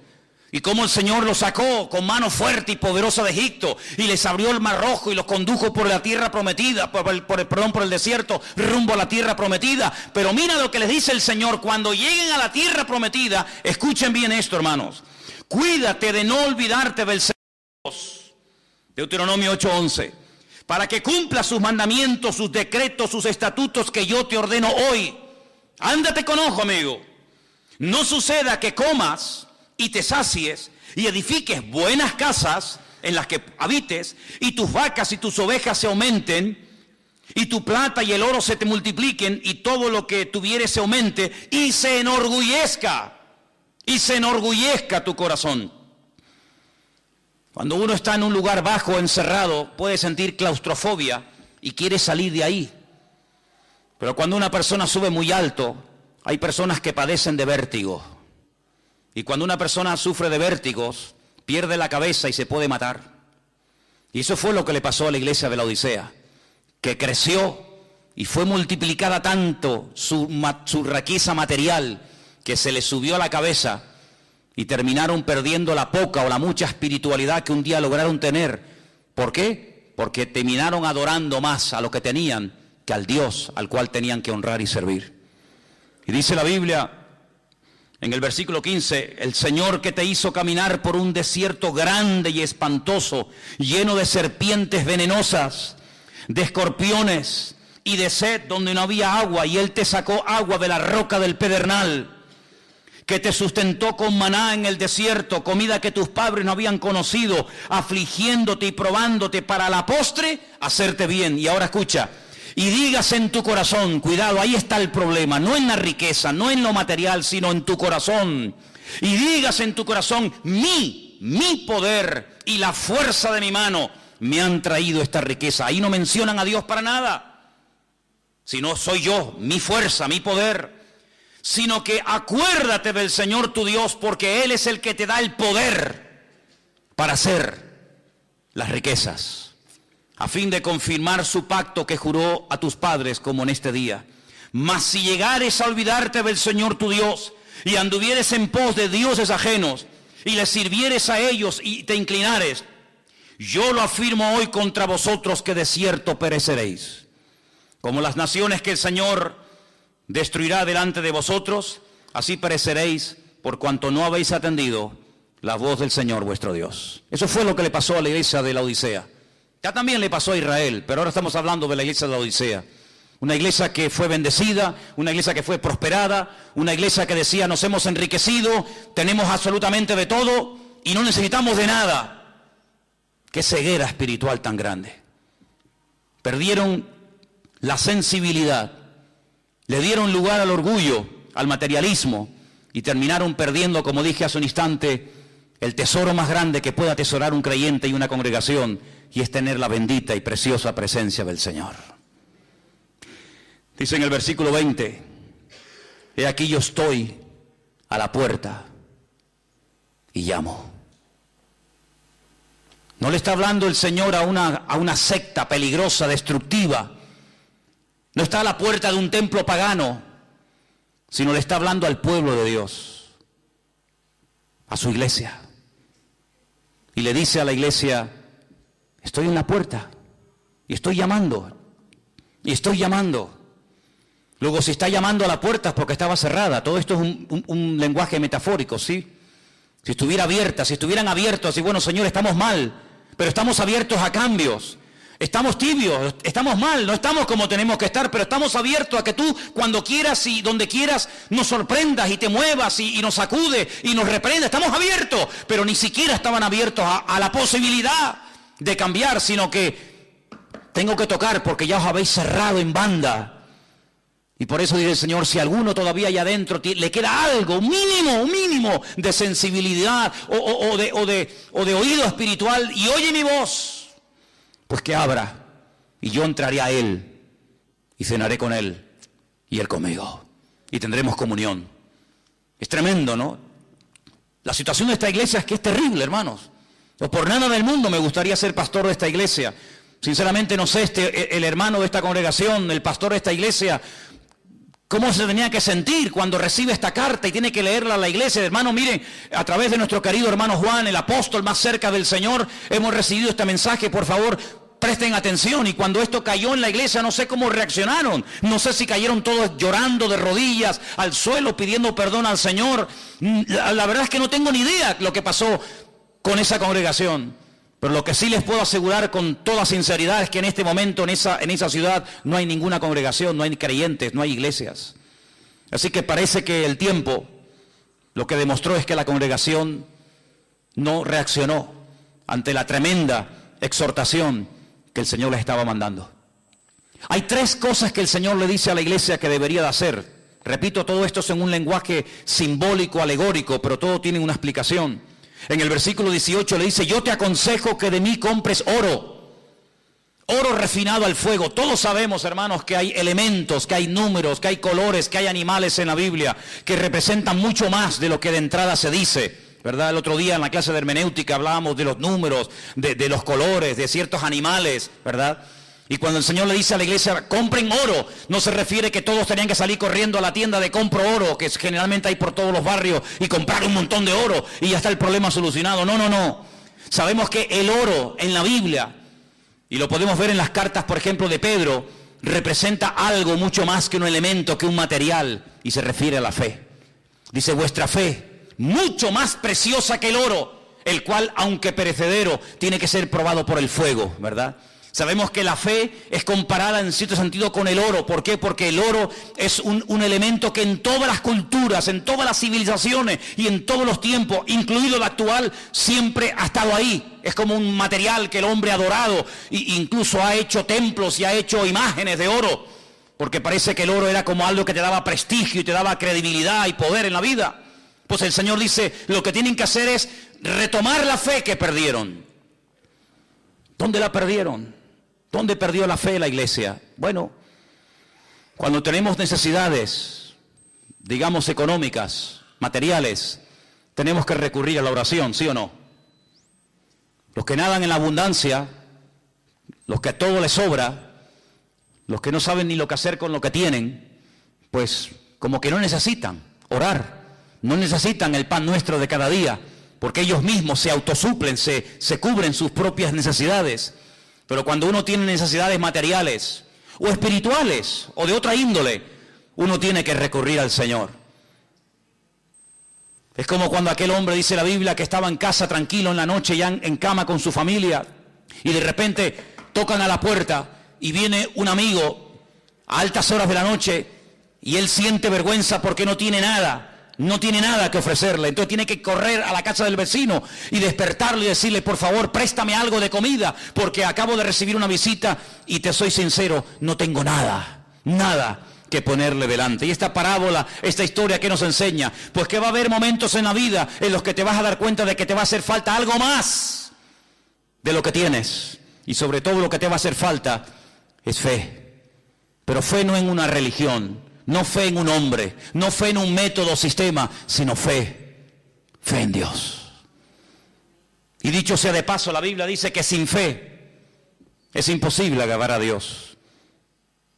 Y cómo el Señor los sacó con mano fuerte y poderosa de Egipto y les abrió el mar rojo y los condujo por la tierra prometida, por el desierto, rumbo a la tierra prometida. Pero mira lo que les dice el Señor: cuando lleguen a la tierra prometida, escuchen bien esto, hermanos, cuídate de no olvidarte del Señor. Deuteronomio 8:11, para que cumpla sus mandamientos, sus decretos, sus estatutos que yo te ordeno hoy. Ándate con ojo, amigo. No suceda que comas y te sacies y edifiques buenas casas en las que habites, y tus vacas y tus ovejas se aumenten, y tu plata y el oro se te multipliquen, y todo lo que tuvieres se aumente, y se enorgullezca tu corazón. Cuando uno está en un lugar bajo, encerrado, puede sentir claustrofobia y quiere salir de ahí. Pero cuando una persona sube muy alto, hay personas que padecen de vértigo. Y cuando una persona sufre de vértigos, pierde la cabeza y se puede matar. Y eso fue lo que le pasó a la iglesia de la Odisea, que creció y fue multiplicada tanto su riqueza material, que se le subió a la cabeza y terminaron perdiendo la poca o la mucha espiritualidad que un día lograron tener. ¿Por qué? Porque terminaron adorando más a lo que tenían que al Dios al cual tenían que honrar y servir. Y dice la Biblia en el versículo 15, el Señor que te hizo caminar por un desierto grande y espantoso, lleno de serpientes venenosas, de escorpiones y de sed donde no había agua, y Él te sacó agua de la roca del pedernal, que te sustentó con maná en el desierto, comida que tus padres no habían conocido, afligiéndote y probándote para la postre hacerte bien. Y ahora escucha: y digas en tu corazón, cuidado, ahí está el problema, no en la riqueza, no en lo material, sino en tu corazón. Y digas en tu corazón, mi poder y la fuerza de mi mano me han traído esta riqueza. Ahí no mencionan a Dios para nada, sino soy yo, mi fuerza, mi poder. Sino que acuérdate del Señor tu Dios, porque Él es el que te da el poder para hacer las riquezas, a fin de confirmar su pacto que juró a tus padres, como en este día. Mas si llegares a olvidarte del Señor tu Dios, y anduvieres en pos de dioses ajenos, y les sirvieres a ellos y te inclinares, yo lo afirmo hoy contra vosotros, que de cierto pereceréis. Como las naciones que el Señor destruirá delante de vosotros, así pereceréis, por cuanto no habéis atendido la voz del Señor vuestro Dios. Eso fue lo que le pasó a la iglesia de la Odisea. Ya también le pasó a Israel, pero ahora estamos hablando de la iglesia de la Odisea. Una iglesia que fue bendecida, una iglesia que fue prosperada, una iglesia que decía: nos hemos enriquecido, tenemos absolutamente de todo y no necesitamos de nada. Qué ceguera espiritual tan grande. Perdieron la sensibilidad, le dieron lugar al orgullo, al materialismo, y terminaron perdiendo, como dije hace un instante, el tesoro más grande que puede atesorar un creyente y una congregación, y es tener la bendita y preciosa presencia del Señor. Dice en el versículo 20: he aquí yo estoy a la puerta y llamo. No le está hablando el Señor a una secta peligrosa, destructiva. No está a la puerta de un templo pagano, sino le está hablando al pueblo de Dios, a su iglesia. Y le dice a la iglesia: estoy en la puerta y estoy llamando, y estoy llamando. Luego, si está llamando a la puerta es porque estaba cerrada. Todo esto es un lenguaje metafórico, ¿sí? Si estuviera abierta, si estuvieran abiertos, y bueno, Señor, estamos mal, pero estamos abiertos a cambios. Estamos tibios, estamos mal, no estamos como tenemos que estar, pero estamos abiertos a que tú, cuando quieras y donde quieras, nos sorprendas y te muevas y nos sacude y nos reprenda. Estamos abiertos, pero ni siquiera estaban abiertos a la posibilidad de cambiar, sino que tengo que tocar porque ya os habéis cerrado en banda. Y por eso dice el Señor: si alguno todavía allá adentro le queda algo, un mínimo de sensibilidad o de oído espiritual, y oye mi voz, pues que abra, y yo entraré a él y cenaré con él y él conmigo, y tendremos comunión. Es tremendo, ¿no? La situación de esta iglesia es que es terrible, hermanos. No por nada del mundo me gustaría ser pastor de esta iglesia. Sinceramente no sé, el hermano de esta congregación, el pastor de esta iglesia, ¿Cómo se tenía que sentir cuando recibe esta carta y tiene que leerla a la iglesia? Hermano, miren, a través de nuestro querido hermano Juan, el apóstol más cerca del Señor, hemos recibido este mensaje. Por favor, presten atención. Y cuando esto cayó en la iglesia, no sé cómo reaccionaron. No sé si cayeron todos llorando de rodillas al suelo, pidiendo perdón al Señor. La verdad es que no tengo ni idea lo que pasó con esa congregación. Pero lo que sí les puedo asegurar con toda sinceridad es que en este momento en esa ciudad no hay ninguna congregación, no hay creyentes, no hay iglesias. Así que parece que el tiempo lo que demostró es que la congregación no reaccionó ante la tremenda exhortación que el Señor les estaba mandando. Hay 3 cosas que el Señor le dice a la iglesia que debería de hacer. Repito, todo esto es en un lenguaje simbólico, alegórico, pero todo tiene una explicación. En el versículo 18 le dice: yo te aconsejo que de mí compres oro refinado al fuego. Todos sabemos, hermanos, que hay elementos, que hay números, que hay colores, que hay animales en la Biblia que representan mucho más de lo que de entrada se dice, ¿verdad? El otro día en la clase de hermenéutica hablábamos de los números, de los colores, de ciertos animales, ¿verdad? Y cuando el Señor le dice a la iglesia, compren oro, no se refiere que todos tenían que salir corriendo a la tienda de compro oro, que generalmente hay por todos los barrios, y comprar un montón de oro y ya está el problema solucionado. No. Sabemos que el oro en la Biblia, y lo podemos ver en las cartas, por ejemplo, de Pedro, representa algo mucho más que un elemento, que un material, y se refiere a la fe. Dice: vuestra fe, mucho más preciosa que el oro, el cual, aunque perecedero, tiene que ser probado por el fuego, ¿verdad? Sabemos que la fe es comparada en cierto sentido con el oro. ¿Por qué? Porque el oro es un elemento que en todas las culturas, en todas las civilizaciones y en todos los tiempos, incluido el actual, siempre ha estado ahí. Es como un material que el hombre ha adorado, e incluso ha hecho templos y ha hecho imágenes de oro, porque parece que el oro era como algo que te daba prestigio y te daba credibilidad y poder en la vida. Pues el Señor dice, lo que tienen que hacer es retomar la fe que perdieron. ¿Dónde la perdieron? ¿Dónde perdió la fe la iglesia? Bueno, cuando tenemos necesidades, digamos económicas, materiales, tenemos que recurrir a la oración, ¿sí o no? Los que nadan en la abundancia, los que a todo les sobra, los que no saben ni lo que hacer con lo que tienen, pues como que no necesitan orar, no necesitan el pan nuestro de cada día, porque ellos mismos se autosuplen, se cubren sus propias necesidades. Pero cuando uno tiene necesidades materiales o espirituales o de otra índole, uno tiene que recurrir al Señor. Es como cuando aquel hombre, dice la Biblia, que estaba en casa tranquilo en la noche, ya en cama con su familia, y de repente tocan a la puerta y viene un amigo a altas horas de la noche y él siente vergüenza porque no tiene nada que ofrecerle. Entonces tiene que correr a la casa del vecino y despertarlo y decirle: por favor, préstame algo de comida, porque acabo de recibir una visita y te soy sincero, no tengo nada que ponerle delante. Y esta parábola, esta historia, ¿qué nos enseña? Pues que va a haber momentos en la vida en los que te vas a dar cuenta de que te va a hacer falta algo más de lo que tienes. Y sobre todo lo que te va a hacer falta es fe. Pero fe no en una religión, no fe en un hombre, no fe en un método o sistema, sino fe en Dios. Y dicho sea de paso, la Biblia dice que sin fe es imposible agradar a Dios.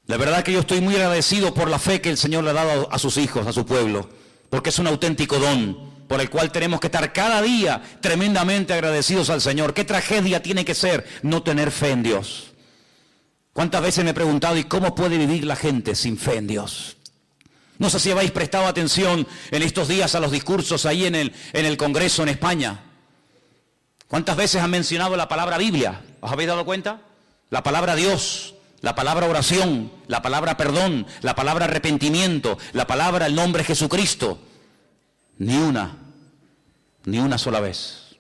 La verdad que yo estoy muy agradecido por la fe que el Señor le ha dado a sus hijos, a su pueblo, porque es un auténtico don por el cual tenemos que estar cada día tremendamente agradecidos al Señor. ¿Qué tragedia tiene que ser no tener fe en Dios? ¿Cuántas veces me he preguntado, ¿y cómo puede vivir la gente sin fe en Dios? No sé si habéis prestado atención en estos días a los discursos ahí en el Congreso en España. ¿Cuántas veces han mencionado la palabra Biblia? ¿Os habéis dado cuenta? La palabra Dios, la palabra oración, la palabra perdón, la palabra arrepentimiento, la palabra el nombre Jesucristo. Ni una sola vez.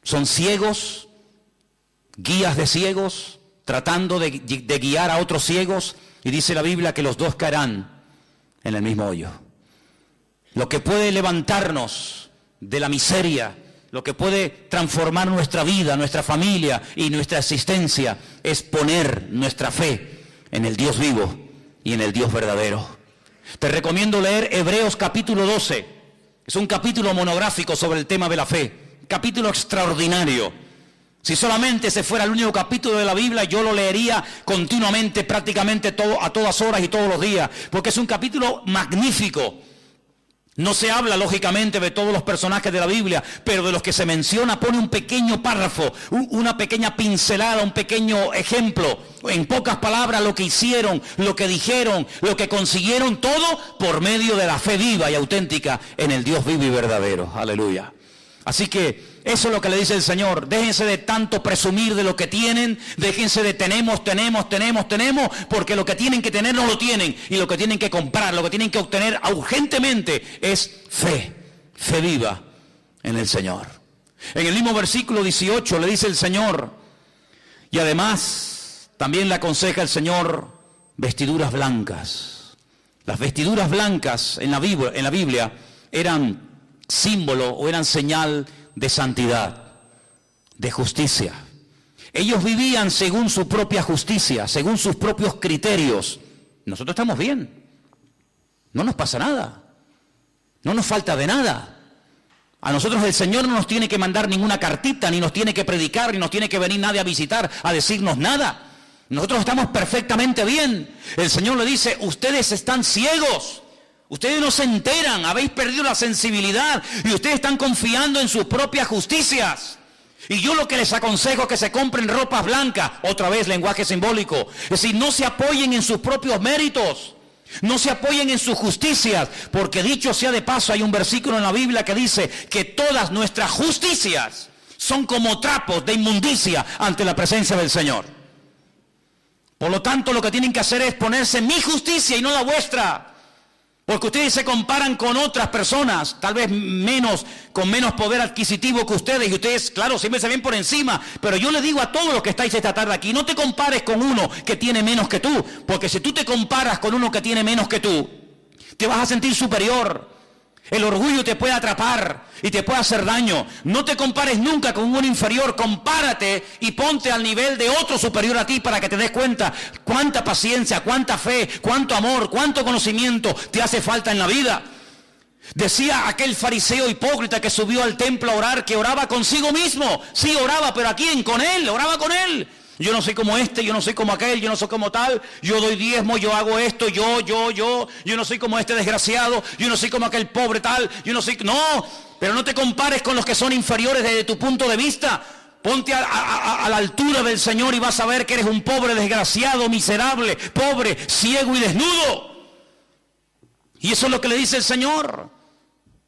Son ciegos, guías de ciegos, tratando de guiar a otros ciegos, y dice la Biblia que los dos caerán en el mismo hoyo. Lo que puede levantarnos de la miseria, lo que puede transformar nuestra vida, nuestra familia y nuestra existencia, es poner nuestra fe en el Dios vivo y en el Dios verdadero. Te recomiendo leer Hebreos capítulo 12. Es un capítulo monográfico sobre el tema de la fe. Capítulo extraordinario. Si solamente ese fuera el único capítulo de la Biblia, yo lo leería continuamente, prácticamente a todas horas y todos los días, porque es un capítulo magnífico. No se habla, lógicamente, de todos los personajes de la Biblia, pero de los que se menciona pone un pequeño párrafo, una pequeña pincelada, un pequeño ejemplo. En pocas palabras, lo que hicieron, lo que dijeron, lo que consiguieron, todo por medio de la fe viva y auténtica en el Dios vivo y verdadero. Aleluya. Así que eso es lo que le dice el Señor. Déjense de tanto presumir de lo que tienen. Déjense de tenemos, porque lo que tienen que tener no lo tienen. Y lo que tienen que comprar, lo que tienen que obtener urgentemente es fe. Fe viva en el Señor. En el mismo versículo 18 le dice el Señor, y además también le aconseja el Señor vestiduras blancas. Las vestiduras blancas en la Biblia eran símbolo o eran señal de santidad, de justicia. Ellos vivían según su propia justicia, según sus propios criterios. Nosotros estamos bien, no nos pasa nada, no nos falta de nada. A nosotros el Señor no nos tiene que mandar ninguna cartita, ni nos tiene que predicar, ni nos tiene que venir nadie a visitar, a decirnos nada. Nosotros estamos perfectamente bien. El Señor le dice, ustedes están ciegos. Ustedes no se enteran, habéis perdido la sensibilidad y ustedes están confiando en sus propias justicias. Y yo lo que les aconsejo es que se compren ropas blancas, otra vez lenguaje simbólico. Es decir, no se apoyen en sus propios méritos, no se apoyen en sus justicias, porque dicho sea de paso, hay un versículo en la Biblia que dice que todas nuestras justicias son como trapos de inmundicia ante la presencia del Señor. Por lo tanto, lo que tienen que hacer es ponerse mi justicia y no la vuestra. Porque ustedes se comparan con otras personas, tal vez con menos poder adquisitivo que ustedes, y ustedes, claro, siempre se ven por encima, pero yo les digo a todos los que estáis esta tarde aquí, no te compares con uno que tiene menos que tú, porque si tú te comparas con uno que tiene menos que tú, te vas a sentir superior. El orgullo te puede atrapar y te puede hacer daño. No te compares nunca con un inferior, compárate y ponte al nivel de otro superior a ti para que te des cuenta cuánta paciencia, cuánta fe, cuánto amor, cuánto conocimiento te hace falta en la vida. Decía aquel fariseo hipócrita que subió al templo a orar, que oraba consigo mismo. Sí, oraba, pero ¿a quién? Con él, oraba con él. Yo no soy como este, yo no soy como aquel, yo no soy como tal, yo doy diezmo, yo hago esto, yo no soy como este desgraciado, yo no soy como aquel pobre tal, yo no soy... No, pero no te compares con los que son inferiores desde tu punto de vista. Ponte a la altura del Señor y vas a ver que eres un pobre, desgraciado, miserable, pobre, ciego y desnudo. Y eso es lo que le dice el Señor.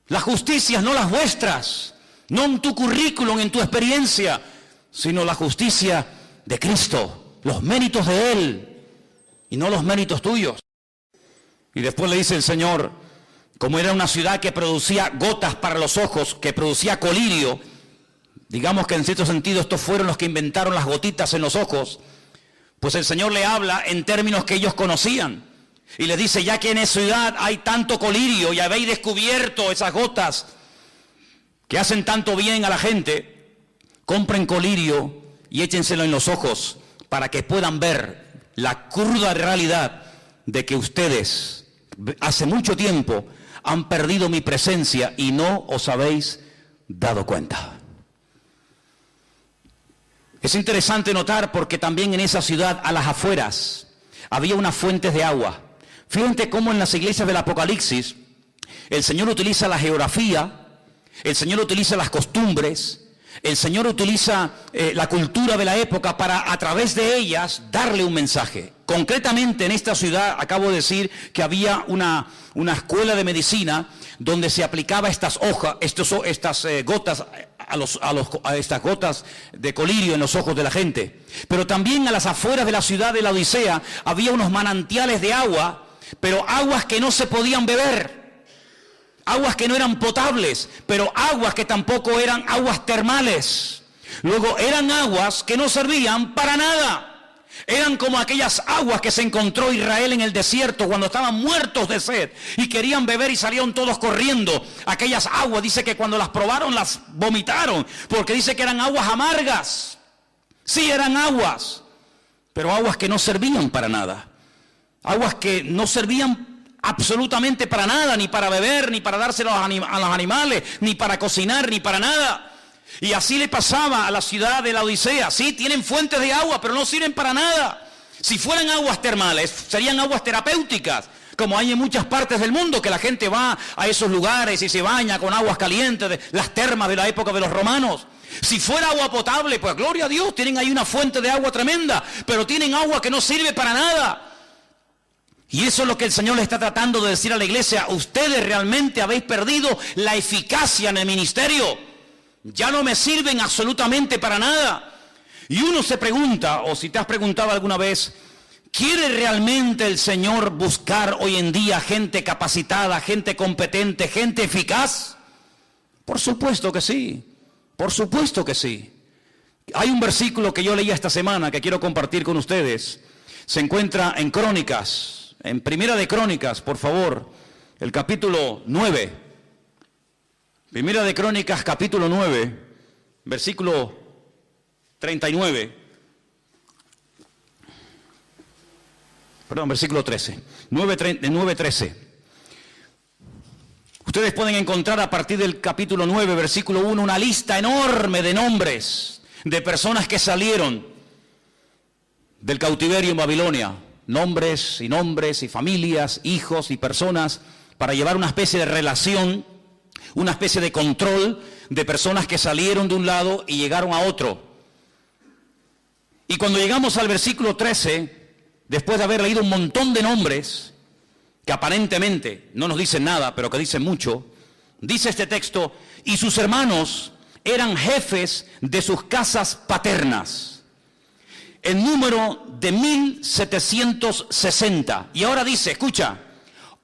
Las justicias, no las vuestras, no en tu currículum, en tu experiencia, sino la justicia de Cristo, los méritos de Él y no los méritos tuyos. Y después le dice el Señor, como era una ciudad que producía gotas para los ojos, que producía colirio, digamos que en cierto sentido estos fueron los que inventaron las gotitas en los ojos, pues el Señor le habla en términos que ellos conocían y les dice, ya que en esa ciudad hay tanto colirio y habéis descubierto esas gotas que hacen tanto bien a la gente, compren colirio y échenselo en los ojos para que puedan ver la cruda realidad de que ustedes hace mucho tiempo han perdido mi presencia y no os habéis dado cuenta. Es interesante notar porque también en esa ciudad, a las afueras, había unas fuentes de agua. Fíjense cómo en las iglesias del Apocalipsis el Señor utiliza la geografía, el Señor utiliza las costumbres, el Señor utiliza la cultura de la época para a través de ellas darle un mensaje. Concretamente en esta ciudad acabo de decir que había una escuela de medicina donde se aplicaba estas hojas, estas gotas a estas gotas de colirio en los ojos de la gente. Pero también a las afueras de la ciudad de la Odisea había unos manantiales de agua, pero aguas que no se podían beber. Aguas que no eran potables, pero aguas que tampoco eran aguas termales. Luego eran aguas que no servían para nada. Eran como aquellas aguas que se encontró Israel en el desierto cuando estaban muertos de sed y querían beber y salieron todos corriendo. Aquellas aguas, dice que cuando las probaron las vomitaron, porque dice que eran aguas amargas. Sí, eran aguas, pero aguas que no servían para nada. Aguas que no servían absolutamente para nada, ni para beber, ni para dárselo a los animales, ni para cocinar, ni para nada. Y así le pasaba a la ciudad de la Odisea. Sí, tienen fuentes de agua, pero no sirven para nada. Si fueran aguas termales, serían aguas terapéuticas, como hay en muchas partes del mundo, que la gente va a esos lugares y se baña con aguas calientes, de las termas de la época de los romanos. Si fuera agua potable, pues gloria a Dios, tienen ahí una fuente de agua tremenda, pero tienen agua que no sirve para nada. Y eso es lo que el Señor le está tratando de decir a la iglesia. Ustedes realmente habéis perdido la eficacia en el ministerio. Ya no me sirven absolutamente para nada. Y uno se pregunta, o si te has preguntado alguna vez, ¿quiere realmente el Señor buscar hoy en día gente capacitada, gente competente, gente eficaz? Por supuesto que sí, por supuesto que sí. Hay un versículo que yo leí esta semana que quiero compartir con ustedes. Se encuentra en Crónicas, en Primera de Crónicas, por favor, el capítulo 9. Primera de Crónicas, capítulo 9, versículo 39. Perdón, versículo 13. 9:13. Ustedes pueden encontrar a partir del capítulo 9, versículo 1, una lista enorme de nombres de personas que salieron del cautiverio en Babilonia. Nombres y familias, hijos y personas, para llevar una especie de relación, una especie de control de personas que salieron de un lado y llegaron a otro. Y cuando llegamos al versículo 13, después de haber leído un montón de nombres, que aparentemente no nos dicen nada, pero que dicen mucho, dice este texto, y sus hermanos eran jefes de sus casas paternas, en número de 1760. Y ahora dice, escucha,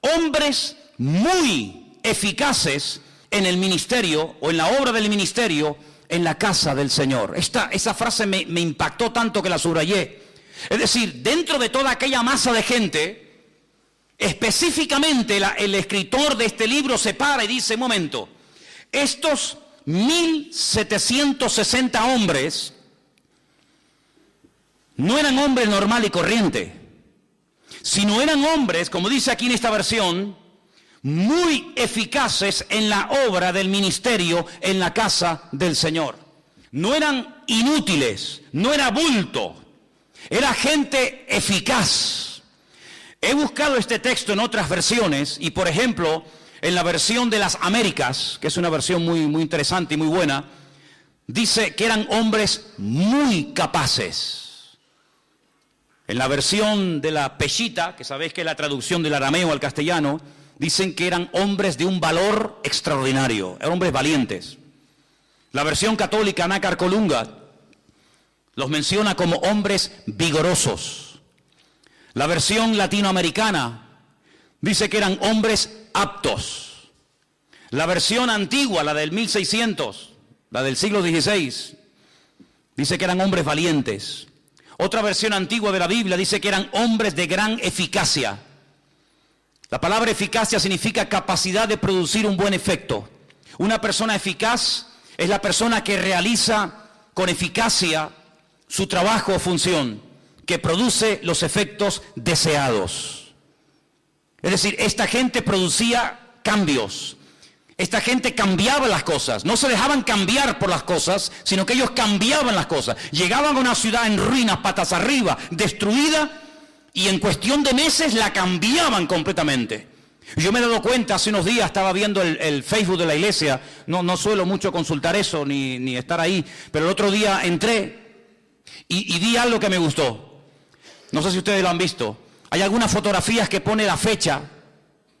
hombres muy eficaces en el ministerio, o en la obra del ministerio, en la casa del Señor. Esa frase me impactó tanto que la subrayé. Es decir, dentro de toda aquella masa de gente, específicamente el escritor de este libro se para y dice, un momento, estos 1760 hombres no eran hombres normal y corriente, sino eran hombres, como dice aquí en esta versión, muy eficaces en la obra del ministerio en la casa del Señor. No eran inútiles, no era bulto, era gente eficaz. He buscado este texto en otras versiones y, por ejemplo, en la versión de las Américas, que es una versión muy interesante y muy buena, dice que eran hombres muy capaces. En la versión de la Peshitta, que sabéis que es la traducción del arameo al castellano, dicen que eran hombres de un valor extraordinario, eran hombres valientes. La versión católica, Nácar Colunga, los menciona como hombres vigorosos. La versión latinoamericana dice que eran hombres aptos. La versión antigua, la del 1600, la del siglo XVI, dice que eran hombres valientes. Otra versión antigua de la Biblia dice que eran hombres de gran eficacia. La palabra eficacia significa capacidad de producir un buen efecto. Una persona eficaz es la persona que realiza con eficacia su trabajo o función, que produce los efectos deseados. Es decir, esta gente producía cambios. Esta gente cambiaba las cosas. No se dejaban cambiar por las cosas, sino que ellos cambiaban las cosas. Llegaban a una ciudad en ruinas, patas arriba, destruida, y en cuestión de meses la cambiaban completamente. Yo me he dado cuenta, hace unos días estaba viendo el Facebook de la iglesia, no suelo mucho consultar eso, ni estar ahí, pero el otro día entré y vi algo que me gustó. No sé si ustedes lo han visto. Hay algunas fotografías que pone la fecha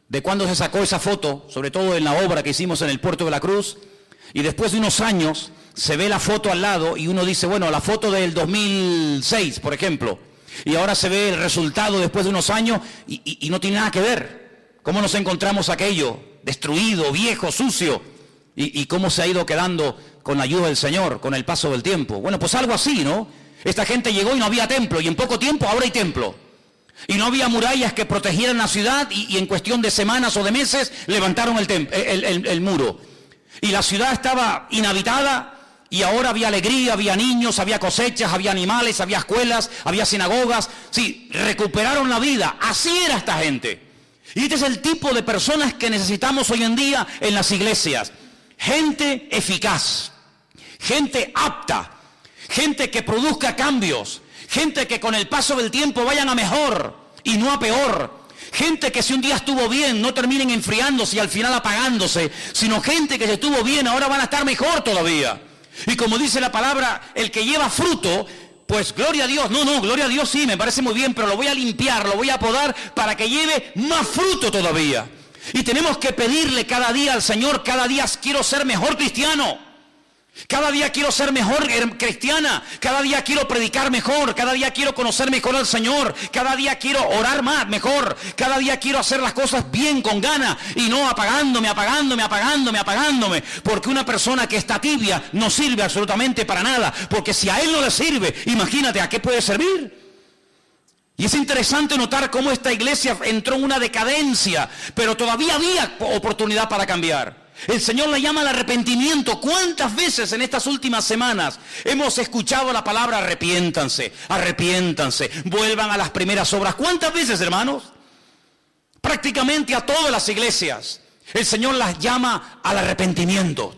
de cuando se sacó esa foto, sobre todo en la obra que hicimos en el Puerto de la Cruz, y después de unos años se ve la foto al lado y uno dice, bueno, la foto del 2006, por ejemplo, y ahora se ve el resultado después de unos años y no tiene nada que ver. ¿Cómo nos encontramos aquello? Destruido, viejo, sucio. Y cómo se ha ido quedando con la ayuda del Señor, con el paso del tiempo. Bueno, pues algo así, ¿no? Esta gente llegó y no había templo, y en poco tiempo ahora hay templo. Y no había murallas que protegieran la ciudad, y en cuestión de semanas o de meses levantaron el muro. Y la ciudad estaba inhabitada, y ahora había alegría, había niños, había cosechas, había animales, había escuelas, había sinagogas. Sí, recuperaron la vida. Así era esta gente. Y este es el tipo de personas que necesitamos hoy en día en las iglesias. Gente eficaz, gente apta, gente que produzca cambios, gente que con el paso del tiempo vayan a mejor y no a peor. Gente que si un día estuvo bien no terminen enfriándose y al final apagándose, sino gente que si estuvo bien ahora van a estar mejor todavía. Y como dice la palabra, el que lleva fruto, pues gloria a Dios. No, gloria a Dios sí, me parece muy bien, pero lo voy a limpiar, lo voy a podar para que lleve más fruto todavía. Y tenemos que pedirle cada día al Señor, cada día quiero ser mejor cristiano. Cada día quiero ser mejor cristiana, cada día quiero predicar mejor, cada día quiero conocer mejor al Señor, cada día quiero orar más, mejor, cada día quiero hacer las cosas bien, con ganas, y no apagándome, porque una persona que está tibia no sirve absolutamente para nada, porque si a él no le sirve, imagínate a qué puede servir. Y es interesante notar cómo esta iglesia entró en una decadencia, pero todavía había oportunidad para cambiar. El Señor le llama al arrepentimiento. ¿Cuántas veces en estas últimas semanas hemos escuchado la palabra arrepiéntanse, arrepiéntanse, vuelvan a las primeras obras? ¿Cuántas veces, hermanos? Prácticamente a todas las iglesias el Señor las llama al arrepentimiento,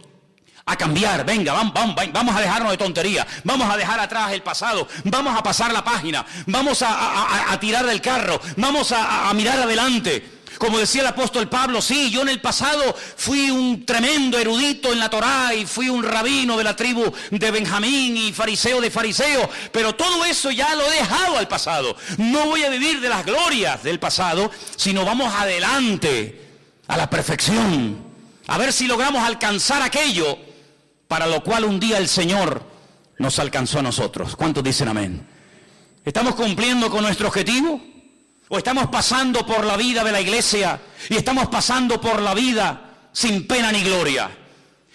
a cambiar. Venga, vamos a dejarnos de tontería, vamos a dejar atrás el pasado, vamos a pasar la página, vamos a tirar del carro, vamos a mirar adelante. Como decía el apóstol Pablo, sí, yo en el pasado fui un tremendo erudito en la Torá y fui un rabino de la tribu de Benjamín y fariseo de fariseos, pero todo eso ya lo he dejado al pasado. No voy a vivir de las glorias del pasado, sino vamos adelante a la perfección, a ver si logramos alcanzar aquello para lo cual un día el Señor nos alcanzó a nosotros. ¿Cuántos dicen amén? ¿Estamos cumpliendo con nuestro objetivo? ¿O estamos pasando por la vida de la iglesia y estamos pasando por la vida sin pena ni gloria?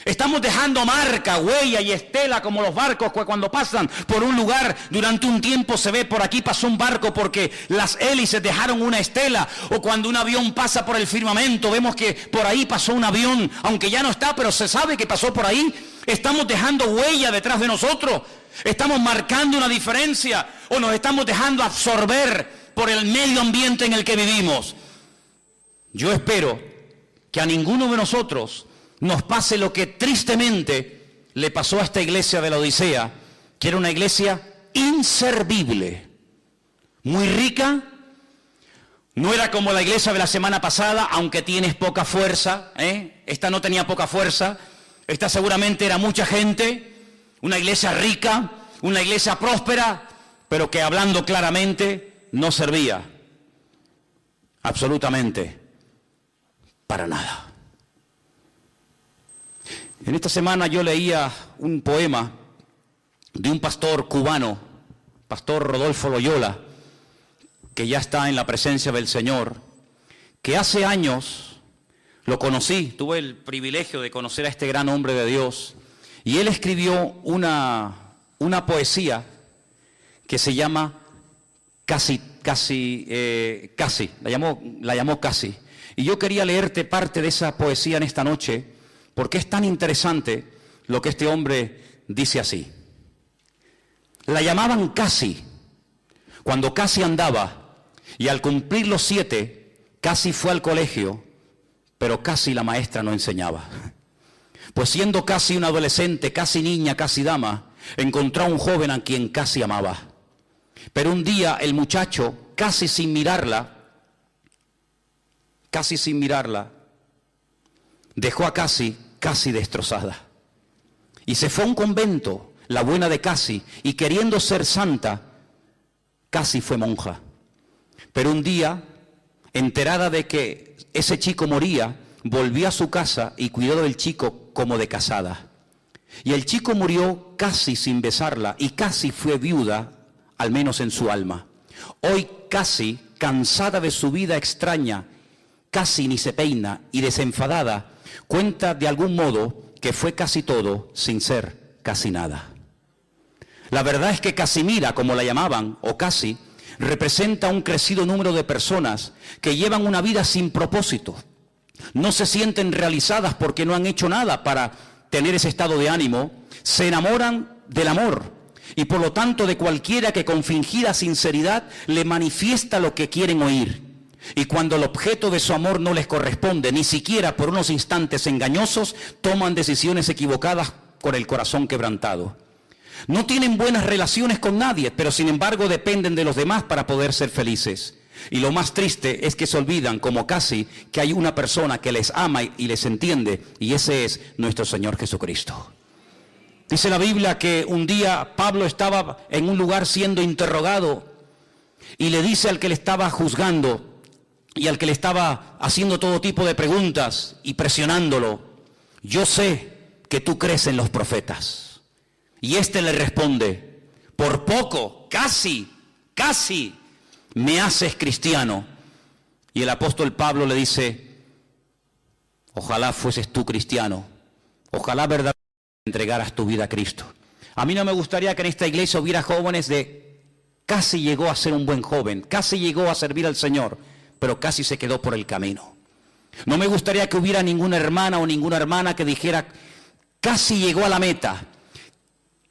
Estamos dejando marca, huella y estela como los barcos que cuando pasan por un lugar durante un tiempo se ve por aquí pasó un barco porque las hélices dejaron una estela, o cuando un avión pasa por el firmamento vemos que por ahí pasó un avión, aunque ya no está, pero se sabe que pasó por ahí. Estamos dejando huella detrás de nosotros, estamos marcando una diferencia o nos estamos dejando absorber por el medio ambiente en el que vivimos. Yo espero que a ninguno de nosotros nos pase lo que tristemente le pasó a esta iglesia de la Odisea, que era una iglesia inservible, muy rica. No era como la iglesia de la semana pasada, aunque tienes poca fuerza, Esta no tenía poca fuerza, esta seguramente era mucha gente, una iglesia rica, una iglesia próspera, pero que hablando claramente no servía absolutamente para nada. En esta semana yo leía un poema de un pastor cubano, pastor Rodolfo Loyola, que ya está en la presencia del Señor, que hace años lo conocí, tuve el privilegio de conocer a este gran hombre de Dios, y él escribió una poesía que se llama Casi, la llamó Casi. Y yo quería leerte parte de esa poesía en esta noche, porque es tan interesante lo que este hombre dice así. La llamaban Casi, cuando casi andaba, y al cumplir los 7, casi fue al colegio, pero casi la maestra no enseñaba. Pues siendo casi una adolescente, casi niña, casi dama, encontró a un joven a quien casi amaba. Pero un día el muchacho, casi sin mirarla, dejó a casi destrozada. Y se fue a un convento, la buena de Casi, y queriendo ser santa, casi fue monja. Pero un día, enterada de que ese chico moría, volvió a su casa y cuidó del chico como de casada. Y el chico murió casi sin besarla, y casi fue viuda, al menos en su alma. Hoy casi, cansada de su vida extraña, casi ni se peina, y desenfadada, cuenta de algún modo que fue casi todo sin ser casi nada. La verdad es que Casimira, como la llamaban, o Casi, representa un crecido número de personas que llevan una vida sin propósito. No se sienten realizadas porque no han hecho nada para tener ese estado de ánimo. Se enamoran del amor y por lo tanto de cualquiera que con fingida sinceridad le manifiesta lo que quieren oír. Y cuando el objeto de su amor no les corresponde, ni siquiera por unos instantes engañosos, toman decisiones equivocadas por el corazón quebrantado. No tienen buenas relaciones con nadie, pero sin embargo dependen de los demás para poder ser felices. Y lo más triste es que se olvidan, como casi, que hay una persona que les ama y les entiende, y ese es nuestro Señor Jesucristo. Dice la Biblia que un día Pablo estaba en un lugar siendo interrogado y le dice al que le estaba juzgando y al que le estaba haciendo todo tipo de preguntas y presionándolo: yo sé que tú crees en los profetas. Y este le responde: por poco, casi, me haces cristiano. Y el apóstol Pablo le dice: ojalá fueses tú cristiano, ojalá verdaderamente entregaras tu vida a Cristo. A mí no me gustaría que en esta iglesia hubiera jóvenes de casi llegó a ser un buen joven, casi llegó a servir al Señor, pero casi se quedó por el camino. No me gustaría que hubiera ninguna hermana o ninguna hermana que dijera: casi llegó a la meta,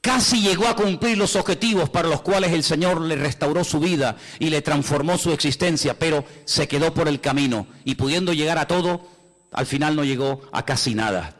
casi llegó a cumplir los objetivos para los cuales el Señor le restauró su vida y le transformó su existencia, pero se quedó por el camino y pudiendo llegar a todo, al final no llegó a casi nada.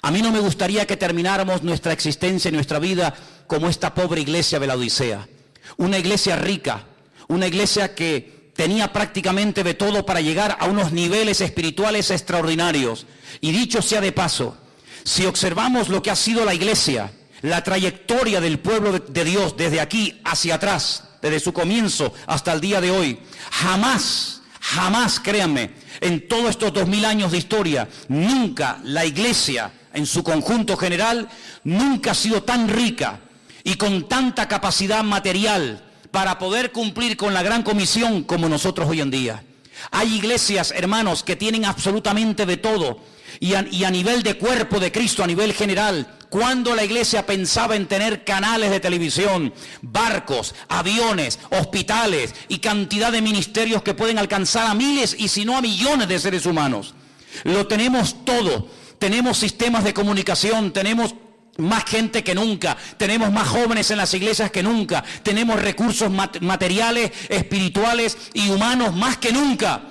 A mí no me gustaría que termináramos nuestra existencia y nuestra vida como esta pobre iglesia de la Odisea. Una iglesia rica, una iglesia que tenía prácticamente de todo para llegar a unos niveles espirituales extraordinarios. Y dicho sea de paso, si observamos lo que ha sido la iglesia, la trayectoria del pueblo de Dios desde aquí hacia atrás, desde su comienzo hasta el día de hoy, jamás, créanme, en todos estos 2000 años de historia, nunca la iglesia en su conjunto general, nunca ha sido tan rica y con tanta capacidad material para poder cumplir con la gran comisión como nosotros hoy en día. Hay iglesias, hermanos, que tienen absolutamente de todo y a nivel de cuerpo de Cristo, a nivel general. Cuando la iglesia pensaba en tener canales de televisión, barcos, aviones, hospitales y cantidad de ministerios que pueden alcanzar a miles y si no a millones de seres humanos. Lo tenemos todo. Tenemos sistemas de comunicación, tenemos más gente que nunca, tenemos más jóvenes en las iglesias que nunca, tenemos recursos materiales, espirituales y humanos más que nunca.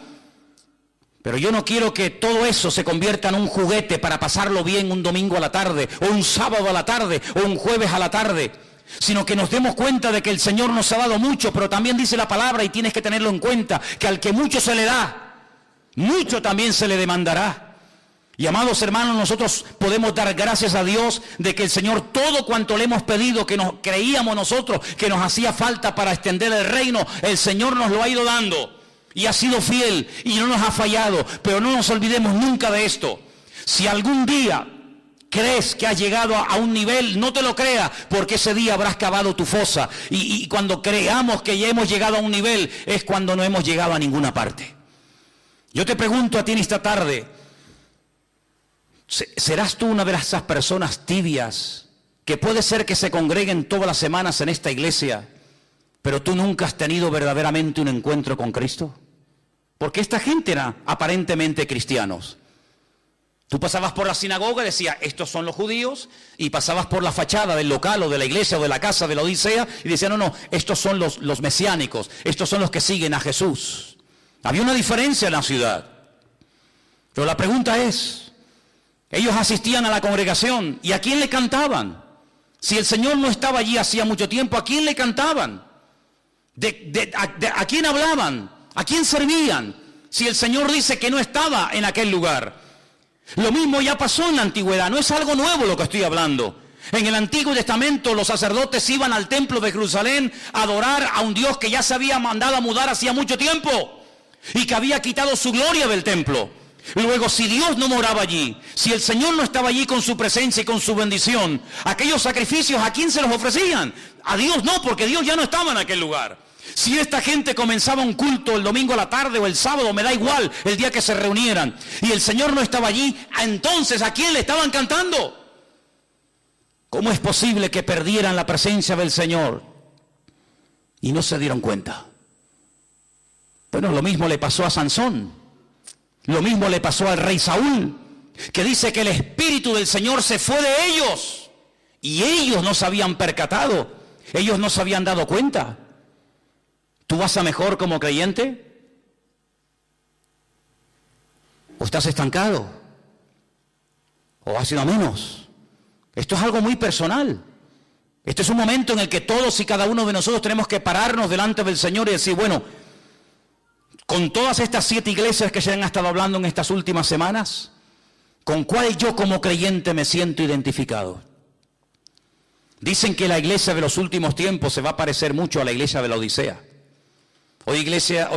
Pero yo no quiero que todo eso se convierta en un juguete para pasarlo bien un domingo a la tarde, o un sábado a la tarde, o un jueves a la tarde, sino que nos demos cuenta de que el Señor nos ha dado mucho, pero también dice la palabra, y tienes que tenerlo en cuenta, que al que mucho se le da, mucho también se le demandará. Y amados hermanos, nosotros podemos dar gracias a Dios de que el Señor todo cuanto le hemos pedido, que nos creíamos nosotros que nos hacía falta para extender el reino, el Señor nos lo ha ido dando. Y ha sido fiel y no nos ha fallado, pero no nos olvidemos nunca de esto. Si algún día crees que has llegado a un nivel, no te lo creas, porque ese día habrás cavado tu fosa. Y cuando creamos que ya hemos llegado a un nivel, es cuando no hemos llegado a ninguna parte. Yo te pregunto a ti en esta tarde, ¿serás tú una de esas personas tibias que puede ser que se congreguen todas las semanas en esta iglesia, pero tú nunca has tenido verdaderamente un encuentro con Cristo? Porque esta gente era aparentemente cristianos. Tú pasabas por la sinagoga y decías, estos son los judíos, y pasabas por la fachada del local o de la iglesia o de la casa de la Odisea y decían, no, estos son los mesiánicos, estos son los que siguen a Jesús. Había una diferencia en la ciudad. Pero la pregunta es, ellos asistían a la congregación, ¿y a quién le cantaban? Si el Señor no estaba allí hacía mucho tiempo, ¿a quién le cantaban? ¿A quién hablaban? ¿A quién servían? Si el Señor dice que no estaba en aquel lugar. Lo mismo ya pasó en la antigüedad, no es algo nuevo lo que estoy hablando. En el Antiguo Testamento los sacerdotes iban al templo de Jerusalén a adorar a un Dios que ya se había mandado a mudar hacía mucho tiempo y que había quitado su gloria del templo. Luego, si Dios no moraba allí, si el Señor no estaba allí con su presencia y con su bendición, aquellos sacrificios, ¿a quién se los ofrecían? A Dios no, porque Dios ya no estaba en aquel lugar. Si esta gente comenzaba un culto el domingo a la tarde o el sábado, me da igual el día que se reunieran, y el Señor no estaba allí, entonces ¿a quién le estaban cantando? ¿Cómo es posible que perdieran la presencia del Señor y no se dieron cuenta? Bueno, lo mismo le pasó a Sansón. Lo mismo le pasó al rey Saúl, que dice que el Espíritu del Señor se fue de ellos y ellos no se habían percatado, ellos no se habían dado cuenta. ¿Tú vas a mejor como creyente? ¿O estás estancado? ¿O has ido a menos? Esto es algo muy personal. Este es un momento en el que todos y cada uno de nosotros tenemos que pararnos delante del Señor y decir, bueno, con todas estas 7 iglesias que se han estado hablando en estas últimas semanas, ¿con cuál yo como creyente me siento identificado? Dicen que la iglesia de los últimos tiempos se va a parecer mucho a la iglesia de la Odisea. Hoy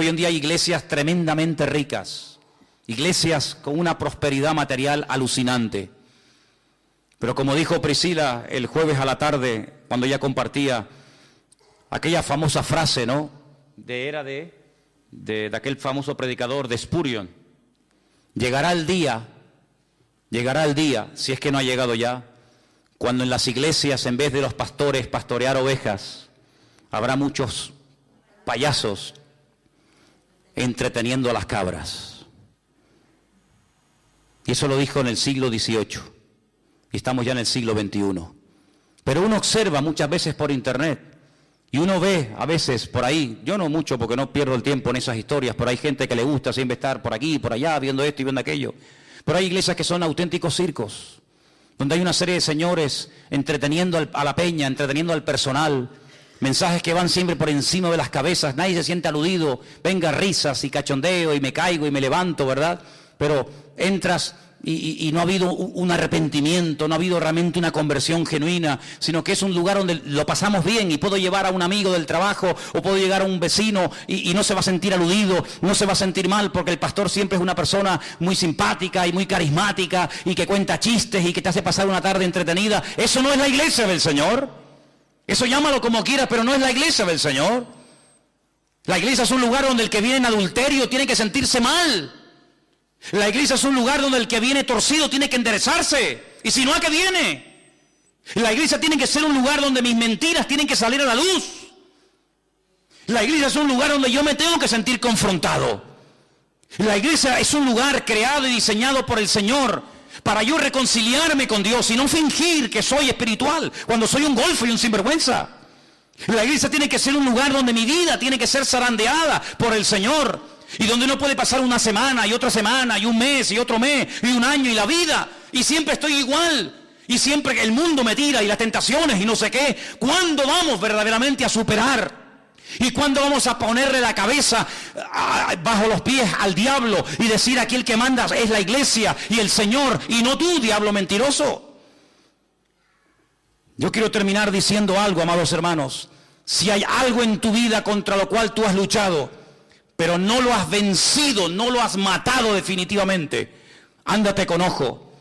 en día hay iglesias tremendamente ricas, iglesias con una prosperidad material alucinante. Pero como dijo Priscila el jueves a la tarde, cuando ella compartía aquella famosa frase, ¿no? De aquel famoso predicador de Spurgeon. Llegará el día, si es que no ha llegado ya, cuando en las iglesias, en vez de los pastores pastorear ovejas, habrá muchos payasos entreteniendo a las cabras. Y eso lo dijo en el siglo XVIII. Y estamos ya en el siglo XXI. Pero uno observa muchas veces por internet y uno ve a veces por ahí, yo no mucho porque no pierdo el tiempo en esas historias, pero hay gente que le gusta siempre estar por aquí, por allá, viendo esto y viendo aquello. Pero hay iglesias que son auténticos circos, donde hay una serie de señores entreteniendo a la peña, entreteniendo al personal, mensajes que van siempre por encima de las cabezas, nadie se siente aludido, venga risas y cachondeo y me caigo y me levanto, ¿verdad? Pero entras y no ha habido un arrepentimiento, no ha habido realmente una conversión genuina, sino que es un lugar donde lo pasamos bien y puedo llevar a un amigo del trabajo o puedo llegar a un vecino y no se va a sentir aludido, no se va a sentir mal porque el pastor siempre es una persona muy simpática y muy carismática y que cuenta chistes y que te hace pasar una tarde entretenida. Eso no es la iglesia del Señor. Eso llámalo como quieras, pero no es la iglesia del Señor. La iglesia es un lugar donde el que viene en adulterio tiene que sentirse mal. La iglesia es un lugar donde el que viene torcido tiene que enderezarse. Y si no, ¿a qué viene? La iglesia tiene que ser un lugar donde mis mentiras tienen que salir a la luz. La iglesia es un lugar donde yo me tengo que sentir confrontado. La iglesia es un lugar creado y diseñado por el Señor para yo reconciliarme con Dios y no fingir que soy espiritual cuando soy un golfo y un sinvergüenza. La iglesia tiene que ser un lugar donde mi vida tiene que ser zarandeada por el Señor. Y donde uno puede pasar una semana y otra semana y un mes y otro mes y un año y la vida y siempre estoy igual y siempre el mundo me tira y las tentaciones y no sé qué. ¿Cuándo vamos verdaderamente a superar? ¿Y cuándo vamos a ponerle la cabeza bajo los pies al diablo y decir aquí el que manda es la iglesia y el Señor y no tú, diablo mentiroso? Yo quiero terminar diciendo algo, amados hermanos. Si hay algo en tu vida contra lo cual tú has luchado, pero no lo has vencido, no lo has matado definitivamente, ándate con ojo,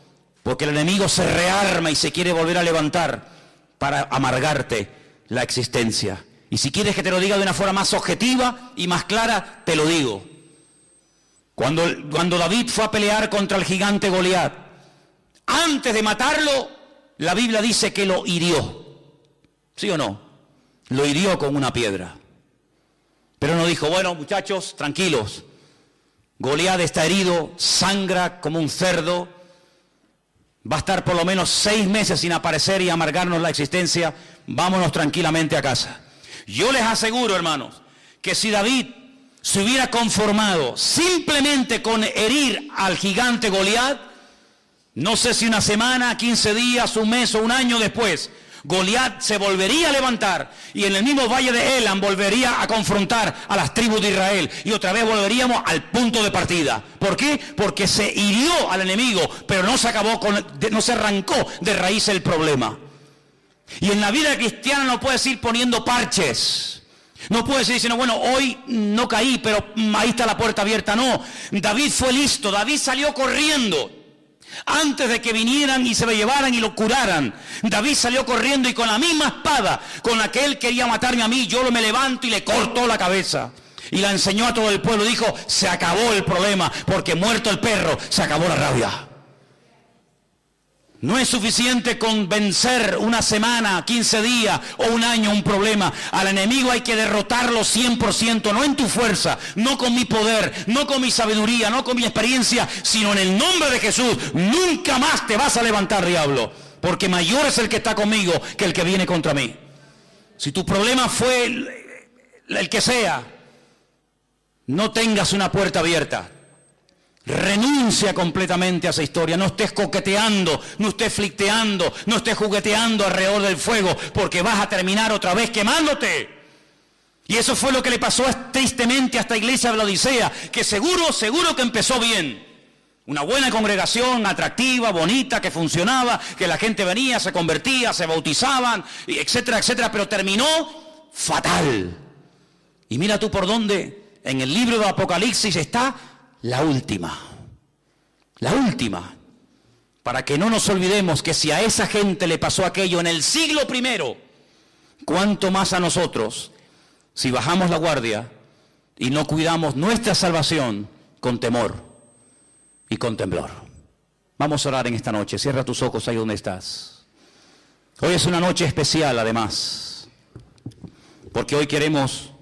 porque el enemigo se rearma y se quiere volver a levantar para amargarte la existencia. Y si quieres que te lo diga de una forma más objetiva y más clara, te lo digo. Cuando David fue a pelear contra el gigante Goliat, antes de matarlo, la Biblia dice que lo hirió. ¿Sí o no? Lo hirió con una piedra. Pero no dijo, bueno, muchachos, tranquilos. Goliat está herido, sangra como un cerdo. Va a estar por lo menos 6 meses sin aparecer y amargarnos la existencia. Vámonos tranquilamente a casa. Yo les aseguro, hermanos, que si David se hubiera conformado simplemente con herir al gigante Goliat, no sé si una semana, 15 días, un mes o un año después, Goliat se volvería a levantar y en el mismo valle de Elam volvería a confrontar a las tribus de Israel y otra vez volveríamos al punto de partida. ¿Por qué? Porque se hirió al enemigo, pero no se no se arrancó de raíz el problema. Y en la vida cristiana no puedes ir poniendo parches. No puedes ir diciendo, bueno, hoy no caí, pero ahí está la puerta abierta. No, David fue listo, David salió corriendo. Antes de que vinieran y se lo llevaran y lo curaran, David salió corriendo y con la misma espada con la que él quería matarme a mí, yo me levanto y le cortó la cabeza. Y la enseñó a todo el pueblo. Dijo, se acabó el problema, porque muerto el perro, se acabó la rabia. No es suficiente con vencer una semana, 15 días o un año un problema. Al enemigo hay que derrotarlo 100%, no en tu fuerza, no con mi poder, no con mi sabiduría, no con mi experiencia, sino en el nombre de Jesús. Nunca más te vas a levantar, diablo, porque mayor es el que está conmigo que el que viene contra mí. Si tu problema fue el que sea, no tengas una puerta abierta. Renuncia completamente a esa historia. No estés coqueteando, no estés flirteando, no estés jugueteando alrededor del fuego, porque vas a terminar otra vez quemándote. Y eso fue lo que le pasó tristemente a esta iglesia de la Odisea, que seguro que empezó bien. Una buena congregación, atractiva, bonita, que funcionaba, que la gente venía, se convertía, se bautizaban, etcétera, etcétera, pero terminó fatal. Y mira tú por dónde, en el libro de Apocalipsis está la última, para que no nos olvidemos que si a esa gente le pasó aquello en el siglo I, cuánto más a nosotros, si bajamos la guardia y no cuidamos nuestra salvación con temor y con temblor. Vamos a orar en esta noche, cierra tus ojos ahí donde estás. Hoy es una noche especial además, porque hoy queremos